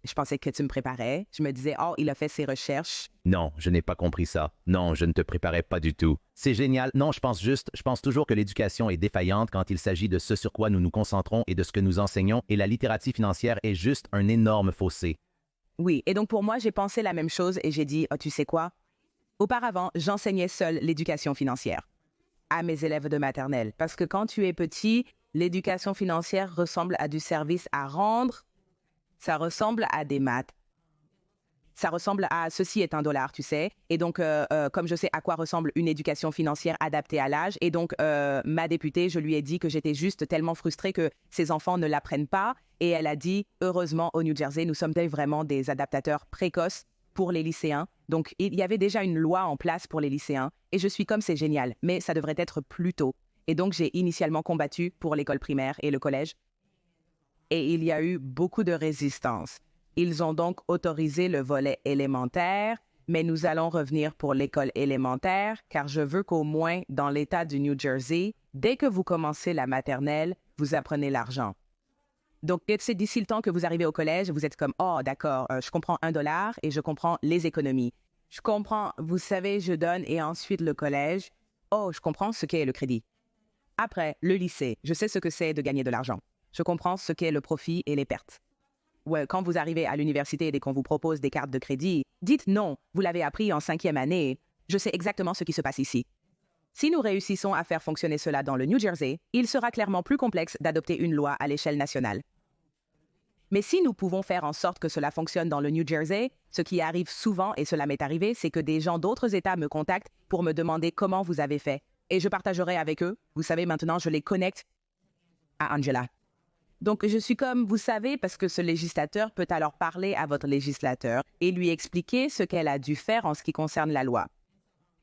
Je pensais que tu me préparais. Je me disais, oh, il a fait ses recherches. Non, je n'ai pas compris ça. Non, je ne te préparais pas du tout. C'est génial. Non, je pense toujours que l'éducation est défaillante quand il s'agit de ce sur quoi nous nous concentrons et de ce que nous enseignons, et la littératie financière est juste un énorme fossé. Oui, et donc pour moi, j'ai pensé la même chose et j'ai dit, oh, tu sais quoi? Auparavant, j'enseignais seule l'éducation financière à mes élèves de maternelle. Parce que quand tu es petit, l'éducation financière ressemble à du service à rendre. Ça ressemble à des maths. Ça ressemble à ceci est $1, tu sais. Et donc, comme je sais à quoi ressemble une éducation financière adaptée à l'âge, et donc ma députée, je lui ai dit que j'étais juste tellement frustrée que ses enfants ne l'apprennent pas. Et elle a dit, heureusement, au New Jersey, nous sommes vraiment des adaptateurs précoces pour les lycéens. Donc, il y avait déjà une loi en place pour les lycéens. Et je suis comme, c'est génial, mais ça devrait être plus tôt. Et donc, j'ai initialement combattu pour l'école primaire et le collège. Et il y a eu beaucoup de résistance. Ils ont donc autorisé le volet élémentaire, mais nous allons revenir pour l'école élémentaire, car je veux qu'au moins dans l'État du New Jersey, dès que vous commencez la maternelle, vous apprenez l'argent. Donc, c'est d'ici le temps que vous arrivez au collège, vous êtes comme, oh, d'accord, je comprends $1 et je comprends les économies. Je comprends, vous savez, je donne et ensuite le collège. Oh, je comprends ce qu'est le crédit. Après, le lycée, je sais ce que c'est de gagner de l'argent. Je comprends ce qu'est le profit et les pertes. Ouais, quand vous arrivez à l'université et dès qu'on vous propose des cartes de crédit, dites non, vous l'avez appris en 5e année. Je sais exactement ce qui se passe ici. Si nous réussissons à faire fonctionner cela dans le New Jersey, il sera clairement plus complexe d'adopter une loi à l'échelle nationale. Mais si nous pouvons faire en sorte que cela fonctionne dans le New Jersey, ce qui arrive souvent, et cela m'est arrivé, c'est que des gens d'autres États me contactent pour me demander comment vous avez fait. Et je partagerai avec eux. Vous savez, maintenant, je les connecte à Angela. Donc, je suis comme, vous savez, parce que ce législateur peut alors parler à votre législateur et lui expliquer ce qu'elle a dû faire en ce qui concerne la loi.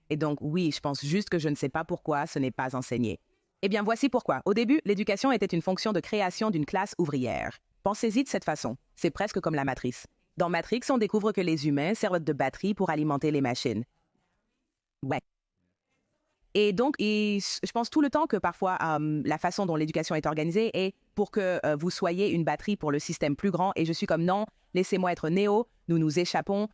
Et donc, oui, je pense juste que je ne sais pas pourquoi ce n'est pas enseigné. Eh bien, voici pourquoi. Au début, l'éducation était une fonction de création d'une classe ouvrière. Pensez-y de cette façon. C'est presque comme la matrice. Dans Matrix, on découvre que les humains servent de batterie pour alimenter les machines. Ouais. Et donc, je pense tout le temps que parfois, la façon dont l'éducation est organisée est pour que vous soyez une batterie pour le système plus grand. Et je suis comme, non, laissez-moi être Néo, nous nous échappons.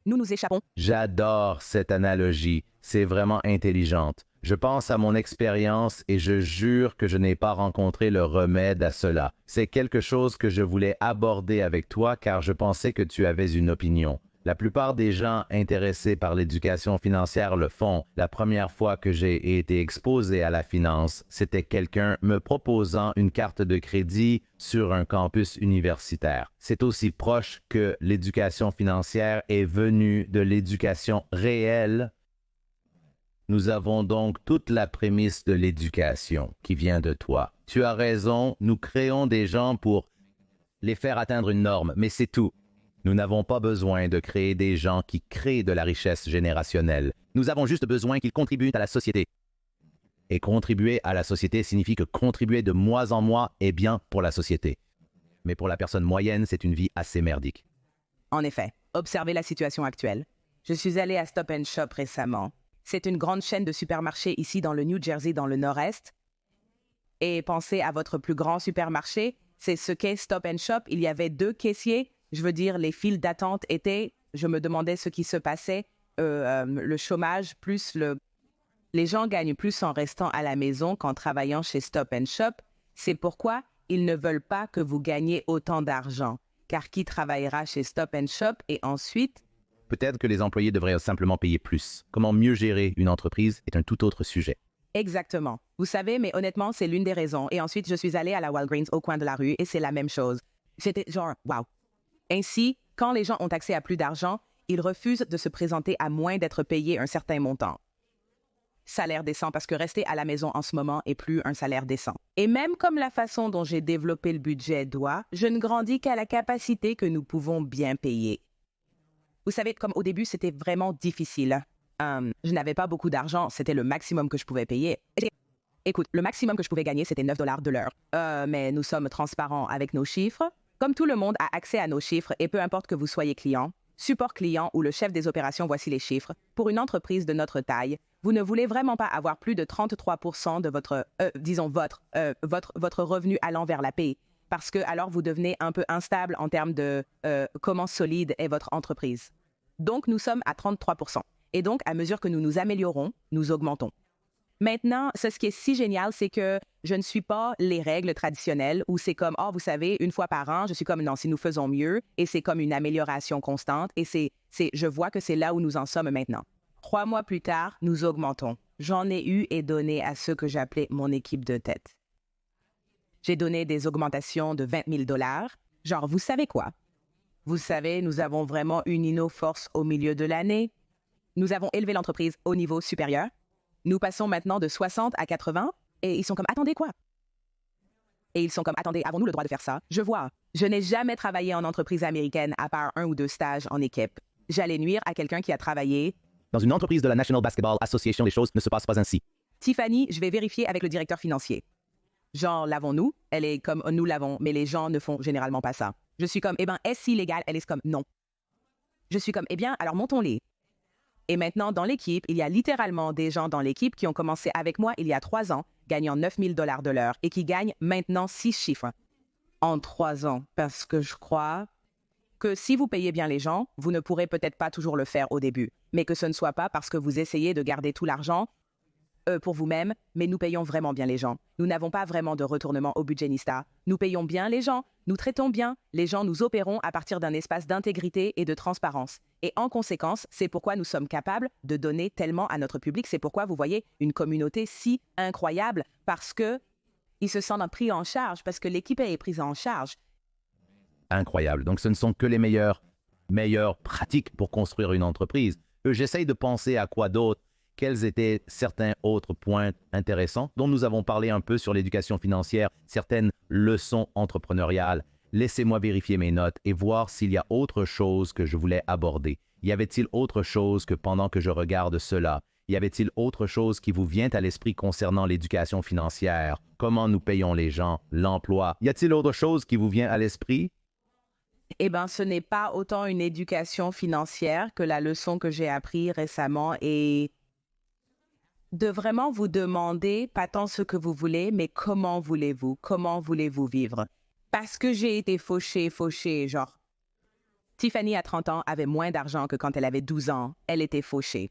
Nous nous échappons. J'adore cette analogie. C'est vraiment intelligente. Je pense à mon expérience et je jure que je n'ai pas rencontré le remède à cela. C'est quelque chose que je voulais aborder avec toi car je pensais que tu avais une opinion. La plupart des gens intéressés par l'éducation financière le font. La première fois que j'ai été exposé à la finance, c'était quelqu'un me proposant une carte de crédit sur un campus universitaire. C'est aussi proche que l'éducation financière est venue de l'éducation réelle. Nous avons donc toute la prémisse de l'éducation qui vient de toi. Tu as raison, nous créons des gens pour les faire atteindre une norme, mais c'est tout. Nous n'avons pas besoin de créer des gens qui créent de la richesse générationnelle. Nous avons juste besoin qu'ils contribuent à la société. Et contribuer à la société signifie que contribuer de mois en mois est bien pour la société. Mais pour la personne moyenne, c'est une vie assez merdique. En effet, observez la situation actuelle. Je suis allée à Stop & Shop récemment. C'est une grande chaîne de supermarchés ici dans le New Jersey, dans le nord-est. Et pensez à votre plus grand supermarché, c'est ce qu'est Stop & Shop. Il y avait 2 caissiers. Je veux dire, les files d'attente étaient... Je me demandais ce qui se passait. Le chômage, plus le... Les gens gagnent plus en restant à la maison qu'en travaillant chez Stop & Shop. C'est pourquoi ils ne veulent pas que vous gagniez autant d'argent. Car qui travaillera chez Stop & Shop et ensuite... Peut-être que les employés devraient simplement payer plus. Comment mieux gérer une entreprise est un tout autre sujet. Exactement. Vous savez, mais honnêtement, c'est l'une des raisons. Et ensuite, je suis allée à la Walgreens au coin de la rue et c'est la même chose. J'étais genre, wow. Ainsi, quand les gens ont accès à plus d'argent, ils refusent de se présenter à moins d'être payés un certain montant. Salaire décent, parce que rester à la maison en ce moment est plus un salaire décent. Et même comme la façon dont j'ai développé le budget doit, je ne grandis qu'à la capacité que nous pouvons bien payer. Vous savez, comme au début, c'était vraiment difficile. Je n'avais pas beaucoup d'argent, c'était le maximum que je pouvais payer. Écoute, le maximum que je pouvais gagner, c'était $9 de l'heure. Mais nous sommes transparents avec nos chiffres. Comme tout le monde a accès à nos chiffres et peu importe que vous soyez client, support client ou le chef des opérations, voici les chiffres. Pour une entreprise de notre taille, vous ne voulez vraiment pas avoir plus de 33% de votre revenu allant vers la paie, parce que alors vous devenez un peu instable en termes de comment solide est votre entreprise. Donc, nous sommes à 33%. Et donc, à mesure que nous nous améliorons, nous augmentons. Maintenant, ce qui est si génial, c'est que je ne suis pas les règles traditionnelles où c'est comme, oh, vous savez, une fois par an, je suis comme, non, si nous faisons mieux, et c'est comme une amélioration constante, et je vois que c'est là où nous en sommes maintenant. 3 mois plus tard, nous augmentons. J'en ai eu et donné à ceux que j'appelais mon équipe de tête. J'ai donné des augmentations de 20 000 $. Genre, vous savez quoi? Vous savez, nous avons vraiment uni nos forces au milieu de l'année. Nous avons élevé l'entreprise au niveau supérieur. Nous passons maintenant de 60 à 80 et ils sont comme « Attendez quoi ?» Et ils sont comme « Attendez, avons-nous le droit de faire ça? » Je vois. Je n'ai jamais travaillé en entreprise américaine à part 1 ou 2 stages en équipe. J'allais nuire à quelqu'un qui a travaillé. Dans une entreprise de la National Basketball Association, les choses ne se passent pas ainsi. Tiffany, je vais vérifier avec le directeur financier. Genre, l'avons-nous? Elle est comme nous l'avons, mais les gens ne font généralement pas ça. Je suis comme, est-ce illégal? Elle est comme, non. Je suis comme, alors montons-les. Et maintenant, dans l'équipe, il y a littéralement des gens dans l'équipe qui ont commencé avec moi il y a 3 ans, gagnant 9 000 $ de l'heure et qui gagnent maintenant 6 chiffres. En 3 ans, parce que je crois que si vous payez bien les gens, vous ne pourrez peut-être pas toujours le faire au début, mais que ce ne soit pas parce que vous essayez de garder tout l'argent pour vous-même, mais nous payons vraiment bien les gens. Nous n'avons pas vraiment de retournement au budget Nista. Nous payons bien les gens, nous traitons bien les gens, nous opérons à partir d'un espace d'intégrité et de transparence. Et en conséquence, c'est pourquoi nous sommes capables de donner tellement à notre public. C'est pourquoi vous voyez une communauté si incroyable, parce que ils se sentent pris en charge, parce que l'équipe est prise en charge. Incroyable. Donc, ce ne sont que les meilleures pratiques pour construire une entreprise. J'essaye de penser à quoi d'autre. Quels étaient certains autres points intéressants dont nous avons parlé un peu sur l'éducation financière, certaines leçons entrepreneuriales. Laissez-moi vérifier mes notes et voir s'il y a autre chose que je voulais aborder. Y avait-il autre chose que pendant que je regarde cela, y avait-il autre chose qui vous vient à l'esprit concernant l'éducation financière? Comment nous payons les gens, l'emploi? Y a-t-il autre chose qui vous vient à l'esprit? Ce n'est pas autant une éducation financière que la leçon que j'ai apprise récemment et de vraiment vous demander, pas tant ce que vous voulez, mais comment voulez-vous vivre? Parce que j'ai été fauchée, genre. Tiffany, à 30 ans, avait moins d'argent que quand elle avait 12 ans. Elle était fauchée.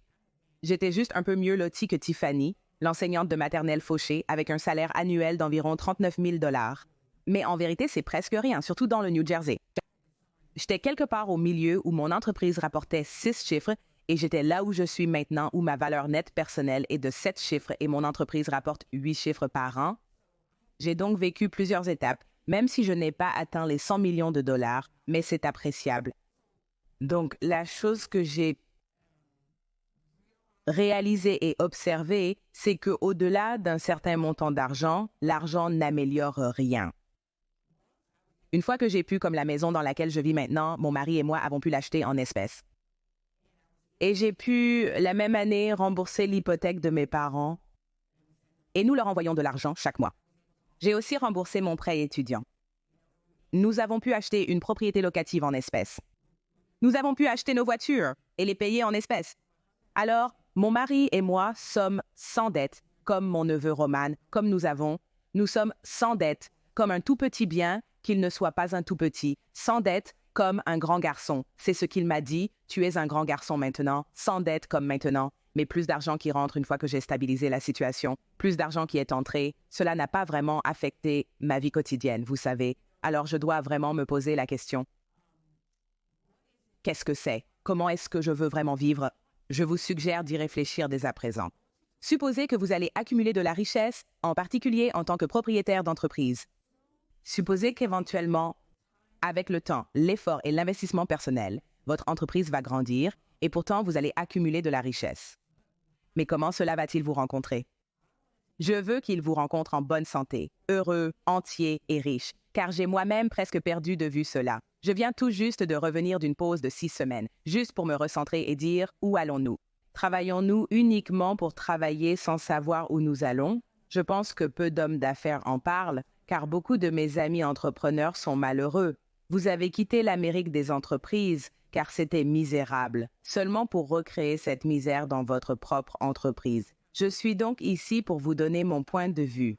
J'étais juste un peu mieux lotie que Tiffany, l'enseignante de maternelle fauchée, avec un salaire annuel d'environ 39 000 $. Mais en vérité, c'est presque rien, surtout dans le New Jersey. J'étais quelque part au milieu où mon entreprise rapportait 6 chiffres et j'étais là où je suis maintenant, où ma valeur nette personnelle est de 7 chiffres et mon entreprise rapporte 8 chiffres par an. J'ai donc vécu plusieurs étapes, même si je n'ai pas atteint les 100 millions de dollars, mais c'est appréciable. Donc, la chose que j'ai réalisée et observée, c'est qu'au-delà d'un certain montant d'argent, l'argent n'améliore rien. Une fois que j'ai pu, comme la maison dans laquelle je vis maintenant, mon mari et moi avons pu l'acheter en espèces. Et j'ai pu, la même année, rembourser l'hypothèque de mes parents. Et nous leur envoyons de l'argent chaque mois. J'ai aussi remboursé mon prêt étudiant. Nous avons pu acheter une propriété locative en espèces. Nous avons pu acheter nos voitures et les payer en espèces. Alors, mon mari et moi sommes sans dette, comme mon neveu Roman, comme nous sommes sans dette, comme un tout petit bien, qu'il ne soit pas un tout petit, sans dette, comme un grand garçon. C'est ce qu'il m'a dit, tu es un grand garçon maintenant, sans dette comme maintenant, mais plus d'argent qui rentre une fois que j'ai stabilisé la situation, plus d'argent qui est entré. Cela n'a pas vraiment affecté ma vie quotidienne, vous savez. Alors je dois vraiment me poser la question. Qu'est-ce que c'est? Comment est-ce que je veux vraiment vivre? Je vous suggère d'y réfléchir dès à présent. Supposez que vous allez accumuler de la richesse, en particulier en tant que propriétaire d'entreprise. Supposez qu'éventuellement, avec le temps, l'effort et l'investissement personnel, votre entreprise va grandir et pourtant vous allez accumuler de la richesse. Mais comment cela va-t-il vous rencontrer? Je veux qu'il vous rencontre en bonne santé, heureux, entier et riche, car j'ai moi-même presque perdu de vue cela. Je viens tout juste de revenir d'une pause de 6 semaines, juste pour me recentrer et dire où allons-nous? Travaillons-nous uniquement pour travailler sans savoir où nous allons? Je pense que peu d'hommes d'affaires en parlent, car beaucoup de mes amis entrepreneurs sont malheureux. Vous avez quitté l'Amérique des entreprises car c'était misérable, seulement pour recréer cette misère dans votre propre entreprise. Je suis donc ici pour vous donner mon point de vue.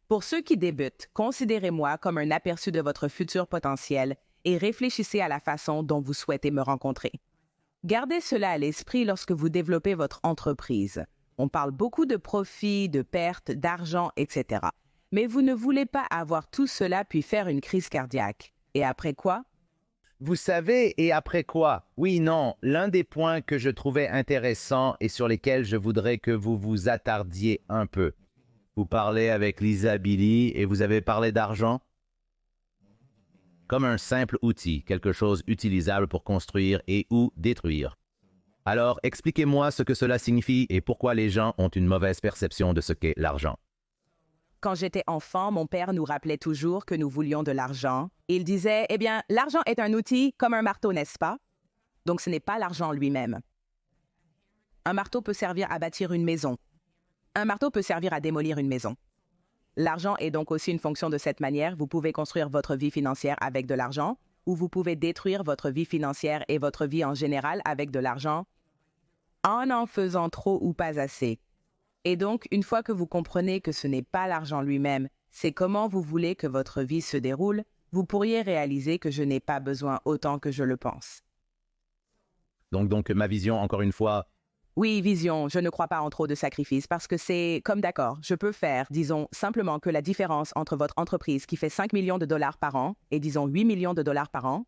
Pour ceux qui débutent, considérez-moi comme un aperçu de votre futur potentiel et réfléchissez à la façon dont vous souhaitez me rencontrer. Gardez cela à l'esprit lorsque vous développez votre entreprise. On parle beaucoup de profits, de pertes, d'argent, etc. Mais vous ne voulez pas avoir tout cela puis faire une crise cardiaque. Et après quoi? Vous savez, et après quoi? Oui, non, l'un des points que je trouvais intéressant et sur lesquels je voudrais que vous vous attardiez un peu. Vous parlez avec Lisa Billy et vous avez parlé d'argent? Comme un simple outil, quelque chose utilisable pour construire et ou détruire. Alors, expliquez-moi ce que cela signifie et pourquoi les gens ont une mauvaise perception de ce qu'est l'argent. Quand j'étais enfant, mon père nous rappelait toujours que nous voulions de l'argent. Il disait, eh bien, l'argent est un outil comme un marteau, n'est-ce pas? Donc ce n'est pas l'argent lui-même. Un marteau peut servir à bâtir une maison. Un marteau peut servir à démolir une maison. L'argent est donc aussi une fonction de cette manière. Vous pouvez construire votre vie financière avec de l'argent ou vous pouvez détruire votre vie financière et votre vie en général avec de l'argent en faisant trop ou pas assez. Et donc, une fois que vous comprenez que ce n'est pas l'argent lui-même, c'est comment vous voulez que votre vie se déroule, vous pourriez réaliser que je n'ai pas besoin autant que je le pense. Donc ma vision, encore une fois, Oui, vision, je ne crois pas en trop de sacrifices parce que c'est comme d'accord, je peux faire, disons, simplement que la différence entre votre entreprise qui fait 5 millions de dollars par an et disons 8 millions de dollars par an,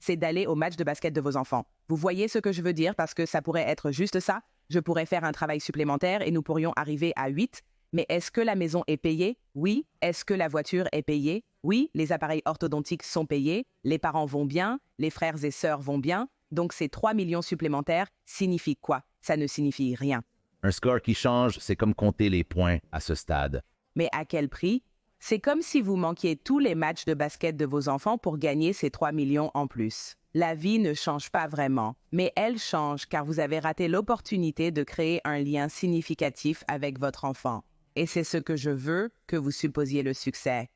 c'est d'aller au match de basket de vos enfants. Vous voyez ce que je veux dire parce que ça pourrait être juste ça. Je pourrais faire un travail supplémentaire et nous pourrions arriver à 8. Mais est-ce que la maison est payée? Oui. Est-ce que la voiture est payée? Oui. Les appareils orthodontiques sont payés. Les parents vont bien. Les frères et sœurs vont bien. Donc ces 3 millions supplémentaires signifient quoi? Ça ne signifie rien. un score qui change, c'est comme compter les points à ce stade. Mais à quel prix? C'est comme si vous manquiez tous les matchs de basket de vos enfants pour gagner ces 3 millions en plus. La vie ne change pas vraiment, mais elle change car vous avez raté l'opportunité de créer un lien significatif avec votre enfant. Et c'est ce que je veux que vous supposiez le succès.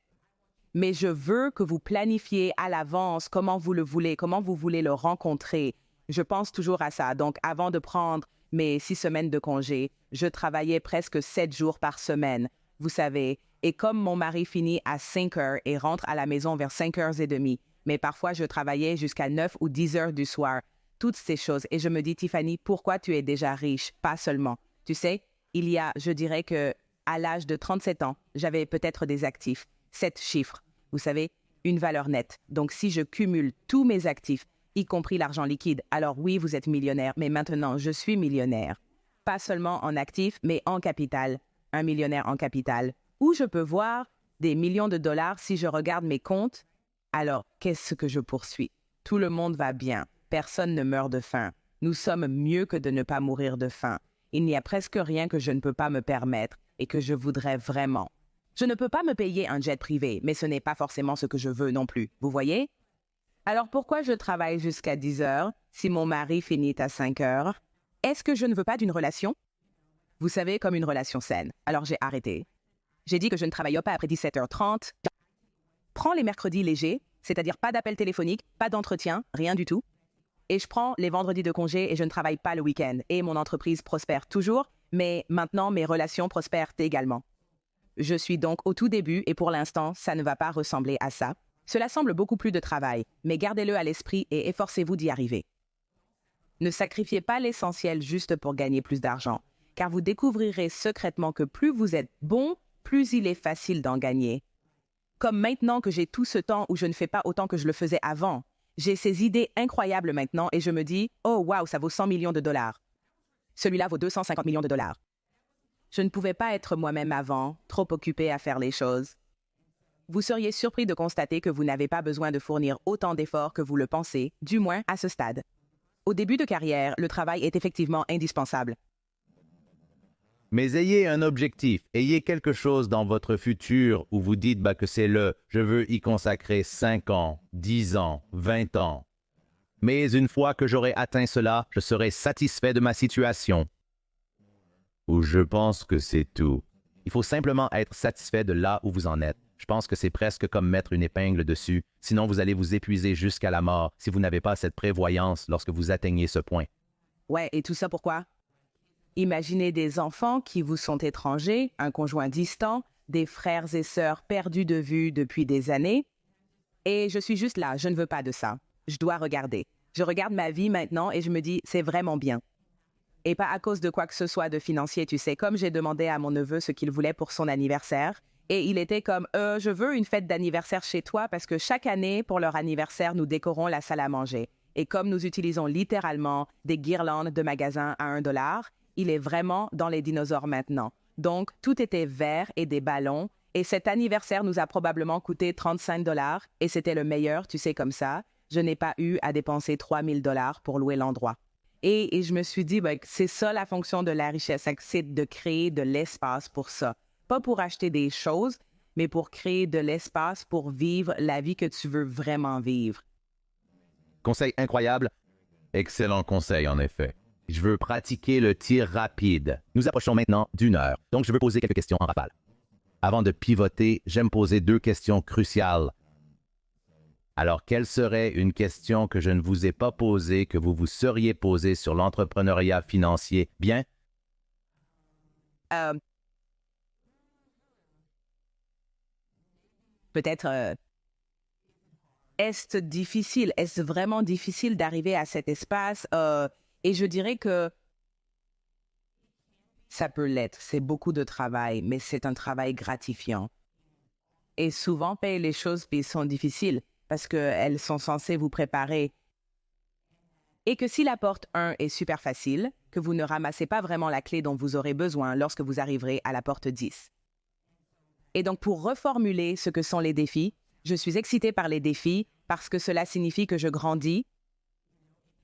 Mais je veux que vous planifiez à l'avance comment vous le voulez, comment vous voulez le rencontrer. Je pense toujours à ça. Donc, avant de prendre mes 6 semaines de congé, je travaillais presque 7 jours par semaine. Vous savez, et comme mon mari finit à 5 heures et rentre à la maison vers 5h30, mais parfois je travaillais jusqu'à 9 ou 10 heures du soir, toutes ces choses. Et je me dis, Tiffany, pourquoi tu es déjà riche? Pas seulement. Tu sais, il y a, je dirais que à l'âge de 37 ans, j'avais peut-être des actifs. 7 chiffres. Vous savez, une valeur nette. Donc si je cumule tous mes actifs, y compris l'argent liquide, alors oui, vous êtes millionnaire, mais maintenant, je suis millionnaire. Pas seulement en actifs, mais en capital. Un millionnaire en capital. Où je peux voir des millions de dollars si je regarde mes comptes. Alors, qu'est-ce que je poursuis? Tout le monde va bien. Personne ne meurt de faim. Nous sommes mieux que de ne pas mourir de faim. Il n'y a presque rien que je ne peux pas me permettre et que je voudrais vraiment. Je ne peux pas me payer un jet privé, mais ce n'est pas forcément ce que je veux non plus. Vous voyez? Alors pourquoi je travaille jusqu'à 10 heures si mon mari finit à 5 heures? Est-ce que je ne veux pas d'une relation? Vous savez, comme une relation saine. Alors j'ai arrêté. J'ai dit que je ne travaillais pas après 17h30. Prends les mercredis légers, c'est-à-dire pas d'appel téléphonique, pas d'entretien, rien du tout. Et je prends les vendredis de congé et je ne travaille pas le week-end. Et mon entreprise prospère toujours, mais maintenant mes relations prospèrent également. Je suis donc au tout début et pour l'instant, ça ne va pas ressembler à ça. Cela semble beaucoup plus de travail, mais gardez-le à l'esprit et efforcez-vous d'y arriver. Ne sacrifiez pas l'essentiel juste pour gagner plus d'argent, car vous découvrirez secrètement que plus vous êtes bon, plus il est facile d'en gagner. Comme maintenant que j'ai tout ce temps où je ne fais pas autant que je le faisais avant, j'ai ces idées incroyables maintenant et je me dis « Oh wow, ça vaut 100 millions de dollars. Celui-là vaut 250 millions de dollars. » Je ne pouvais pas être moi-même avant, trop occupée à faire les choses. Vous seriez surpris de constater que vous n'avez pas besoin de fournir autant d'efforts que vous le pensez, du moins à ce stade. Au début de carrière, le travail est effectivement indispensable. Mais ayez un objectif, ayez quelque chose dans votre futur où vous dites que c'est je veux y consacrer 5 ans, 10 ans, 20 ans. Mais une fois que j'aurai atteint cela, je serai satisfait de ma situation. Ou je pense que c'est tout. Il faut simplement être satisfait de là où vous en êtes. Je pense que c'est presque comme mettre une épingle dessus. Sinon, vous allez vous épuiser jusqu'à la mort si vous n'avez pas cette prévoyance lorsque vous atteignez ce point. Ouais, et tout ça pourquoi? Imaginez des enfants qui vous sont étrangers, un conjoint distant, des frères et sœurs perdus de vue depuis des années. Et je suis juste là, je ne veux pas de ça. Je dois regarder. Je regarde ma vie maintenant et je me dis, c'est vraiment bien. Et pas à cause de quoi que ce soit de financier, tu sais, comme j'ai demandé à mon neveu ce qu'il voulait pour son anniversaire. Et il était comme, je veux une fête d'anniversaire chez toi parce que chaque année, pour leur anniversaire, nous décorons la salle à manger. Et comme nous utilisons littéralement des guirlandes de magasins à $1, il est vraiment dans les dinosaures maintenant. Donc, tout était vert et des ballons. Et cet anniversaire nous a probablement coûté $35 et c'était le meilleur, tu sais, comme ça. Je n'ai pas eu à dépenser $3000 pour louer l'endroit. Et je me suis dit, c'est ça la fonction de la richesse, c'est de créer de l'espace pour ça. Pas pour acheter des choses, mais pour créer de l'espace pour vivre la vie que tu veux vraiment vivre. Conseil incroyable. Excellent conseil, en effet. Je veux pratiquer le tir rapide. Nous approchons maintenant d'1 heure, donc je veux poser quelques questions en rafale. Avant de pivoter, j'aime poser 2 questions cruciales. Alors, quelle serait une question que je ne vous ai pas posée, que vous vous seriez posée sur l'entrepreneuriat financier? Bien? Peut-être, est-ce vraiment difficile d'arriver à cet espace? Et je dirais que ça peut l'être, c'est beaucoup de travail, mais c'est un travail gratifiant. Et souvent, les choses sont difficiles parce qu'elles sont censées vous préparer. Et que si la porte 1 est super facile, que vous ne ramassez pas vraiment la clé dont vous aurez besoin lorsque vous arriverez à la porte 10. Et donc, pour reformuler ce que sont les défis, je suis excitée par les défis parce que cela signifie que je grandis.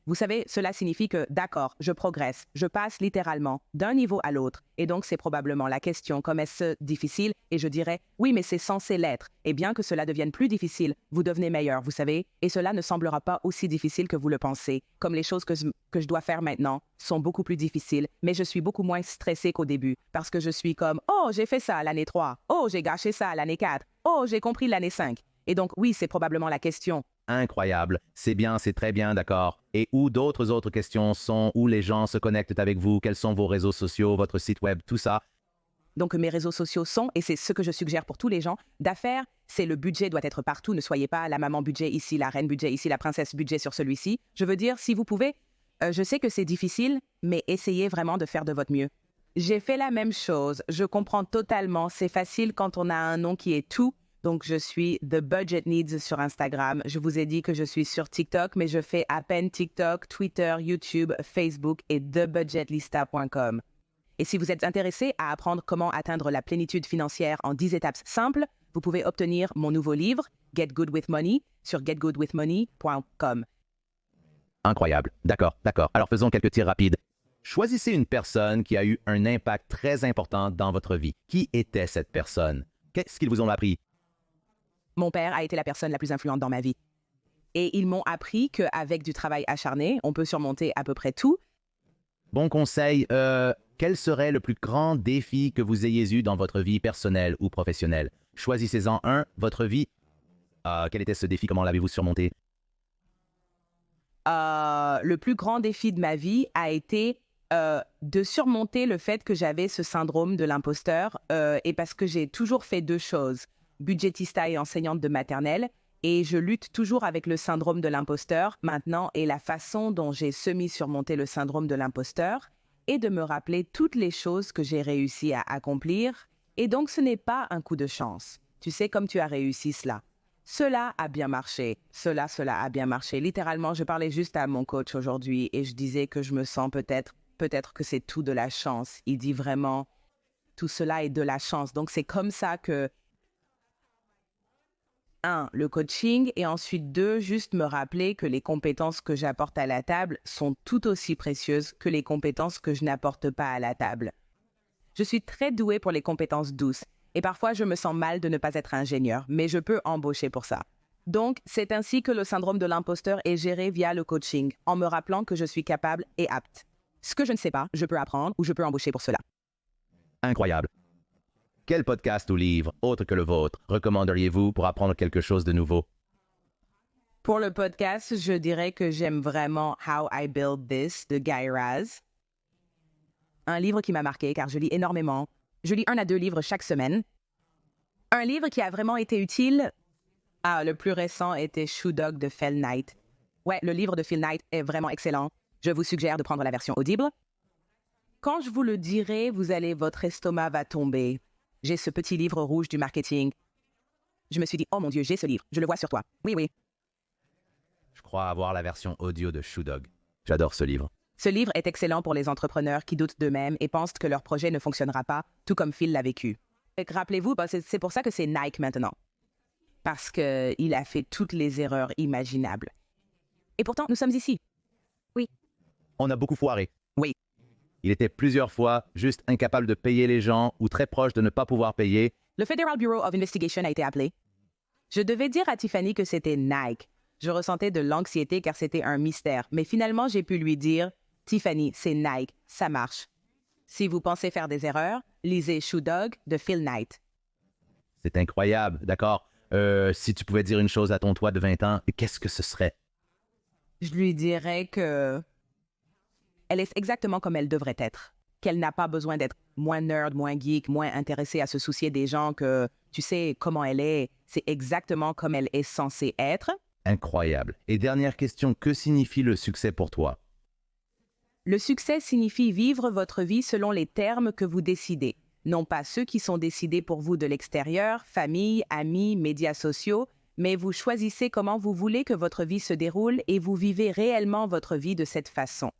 Vous savez, cela signifie que, d'accord, je progresse, je passe littéralement d'un niveau à l'autre. Et donc, c'est probablement la question, comme est-ce difficile? Et je dirais, oui, mais c'est censé l'être. Et bien que cela devienne plus difficile, vous devenez meilleur, vous savez. Et cela ne semblera pas aussi difficile que vous le pensez. Comme les choses que je dois faire maintenant sont beaucoup plus difficiles, mais je suis beaucoup moins stressée qu'au début. Parce que je suis comme, oh, j'ai fait ça à l'année 3. Oh, j'ai gâché ça à l'année 4. Oh, j'ai compris l'année 5. Et donc, oui, c'est probablement la question. Incroyable. C'est bien, c'est très bien, d'accord. Et où d'autres autres questions sont, où les gens se connectent avec vous, quels sont vos réseaux sociaux, votre site web, tout ça? Donc, mes réseaux sociaux sont, et c'est ce que je suggère pour tous les gens, d'affaires, c'est le budget doit être partout. Ne soyez pas la maman budget ici, la reine budget ici, la princesse budget sur celui-ci. Je veux dire, si vous pouvez, je sais que c'est difficile, mais essayez vraiment de faire de votre mieux. J'ai fait la même chose. Je comprends totalement. C'est facile quand on a un nom qui est tout. Donc, je suis The Budget Needs sur Instagram. Je vous ai dit que je suis sur TikTok, mais je fais à peine TikTok, Twitter, YouTube, Facebook et thebudgetlista.com. Et si vous êtes intéressé à apprendre comment atteindre la plénitude financière en 10 étapes simples, vous pouvez obtenir mon nouveau livre, Get Good with Money, sur getgoodwithmoney.com. Incroyable. D'accord. Alors, faisons quelques tirs rapides. Choisissez une personne qui a eu un impact très important dans votre vie. Qui était cette personne? Qu'est-ce qu'ils vous ont appris? Mon père a été la personne la plus influente dans ma vie. Et ils m'ont appris qu'avec du travail acharné, on peut surmonter à peu près tout. Bon conseil. Quel serait le plus grand défi que vous ayez eu dans votre vie personnelle ou professionnelle? Choisissez-en un, votre vie. Quel était ce défi? Comment l'avez-vous surmonté? Le plus grand défi de ma vie a été de surmonter le fait que j'avais ce syndrome de l'imposteur et parce que j'ai toujours fait 2 choses, budgétista et enseignante de maternelle, et je lutte toujours avec le syndrome de l'imposteur maintenant, et la façon dont j'ai semi-surmonté le syndrome de l'imposteur est de me rappeler toutes les choses que j'ai réussi à accomplir, et donc ce n'est pas un coup de chance. Tu sais, comme tu as réussi cela. Cela a bien marché. Cela a bien marché. Littéralement, je parlais juste à mon coach aujourd'hui et je disais que je me sens peut-être que c'est tout de la chance. Il dit vraiment, tout cela est de la chance. Donc, c'est comme ça que, 1, le coaching, et ensuite 2, juste me rappeler que les compétences que j'apporte à la table sont tout aussi précieuses que les compétences que je n'apporte pas à la table. Je suis très douée pour les compétences douces. Et parfois, je me sens mal de ne pas être ingénieur, mais je peux embaucher pour ça. Donc, c'est ainsi que le syndrome de l'imposteur est géré via le coaching, en me rappelant que je suis capable et apte. Ce que je ne sais pas, je peux apprendre ou je peux embaucher pour cela. Incroyable. Quel podcast ou livre, autre que le vôtre, recommanderiez-vous pour apprendre quelque chose de nouveau? Pour le podcast, je dirais que j'aime vraiment How I Build This de Guy Raz. Un livre qui m'a marqué car je lis énormément. Je lis 1 à 2 livres chaque semaine. Un livre qui a vraiment été utile, le plus récent était Shoe Dog de Phil Knight. Ouais, le livre de Phil Knight est vraiment excellent. Je vous suggère de prendre la version audible. Quand je vous le dirai, votre estomac va tomber. J'ai ce petit livre rouge du marketing. Je me suis dit, oh mon Dieu, j'ai ce livre. Je le vois sur toi. Oui, oui. Je crois avoir la version audio de Shoe Dog. J'adore ce livre. Ce livre est excellent pour les entrepreneurs qui doutent d'eux-mêmes et pensent que leur projet ne fonctionnera pas, tout comme Phil l'a vécu. Et rappelez-vous, c'est pour ça que c'est Nike maintenant. Parce qu'il a fait toutes les erreurs imaginables. Et pourtant, nous sommes ici. Oui. On a beaucoup foiré. Oui. Il était plusieurs fois juste incapable de payer les gens ou très proche de ne pas pouvoir payer. Le Federal Bureau of Investigation a été appelé. Je devais dire à Tiffany que c'était Nike. Je ressentais de l'anxiété car c'était un mystère. Mais finalement, j'ai pu lui dire, Tiffany, c'est Nike, ça marche. Si vous pensez faire des erreurs, lisez Shoe Dog de Phil Knight. C'est incroyable, d'accord. Si tu pouvais dire une chose à ton toi de 20 ans, qu'est-ce que ce serait? Je lui dirais que elle est exactement comme elle devrait être. Qu'elle n'a pas besoin d'être moins nerd, moins geek, moins intéressée à se soucier des gens, que tu sais comment elle est. C'est exactement comme elle est censée être. Incroyable. Et dernière question, que signifie le succès pour toi? Le succès signifie vivre votre vie selon les termes que vous décidez. Non pas ceux qui sont décidés pour vous de l'extérieur, famille, amis, médias sociaux, mais vous choisissez comment vous voulez que votre vie se déroule et vous vivez réellement votre vie de cette façon.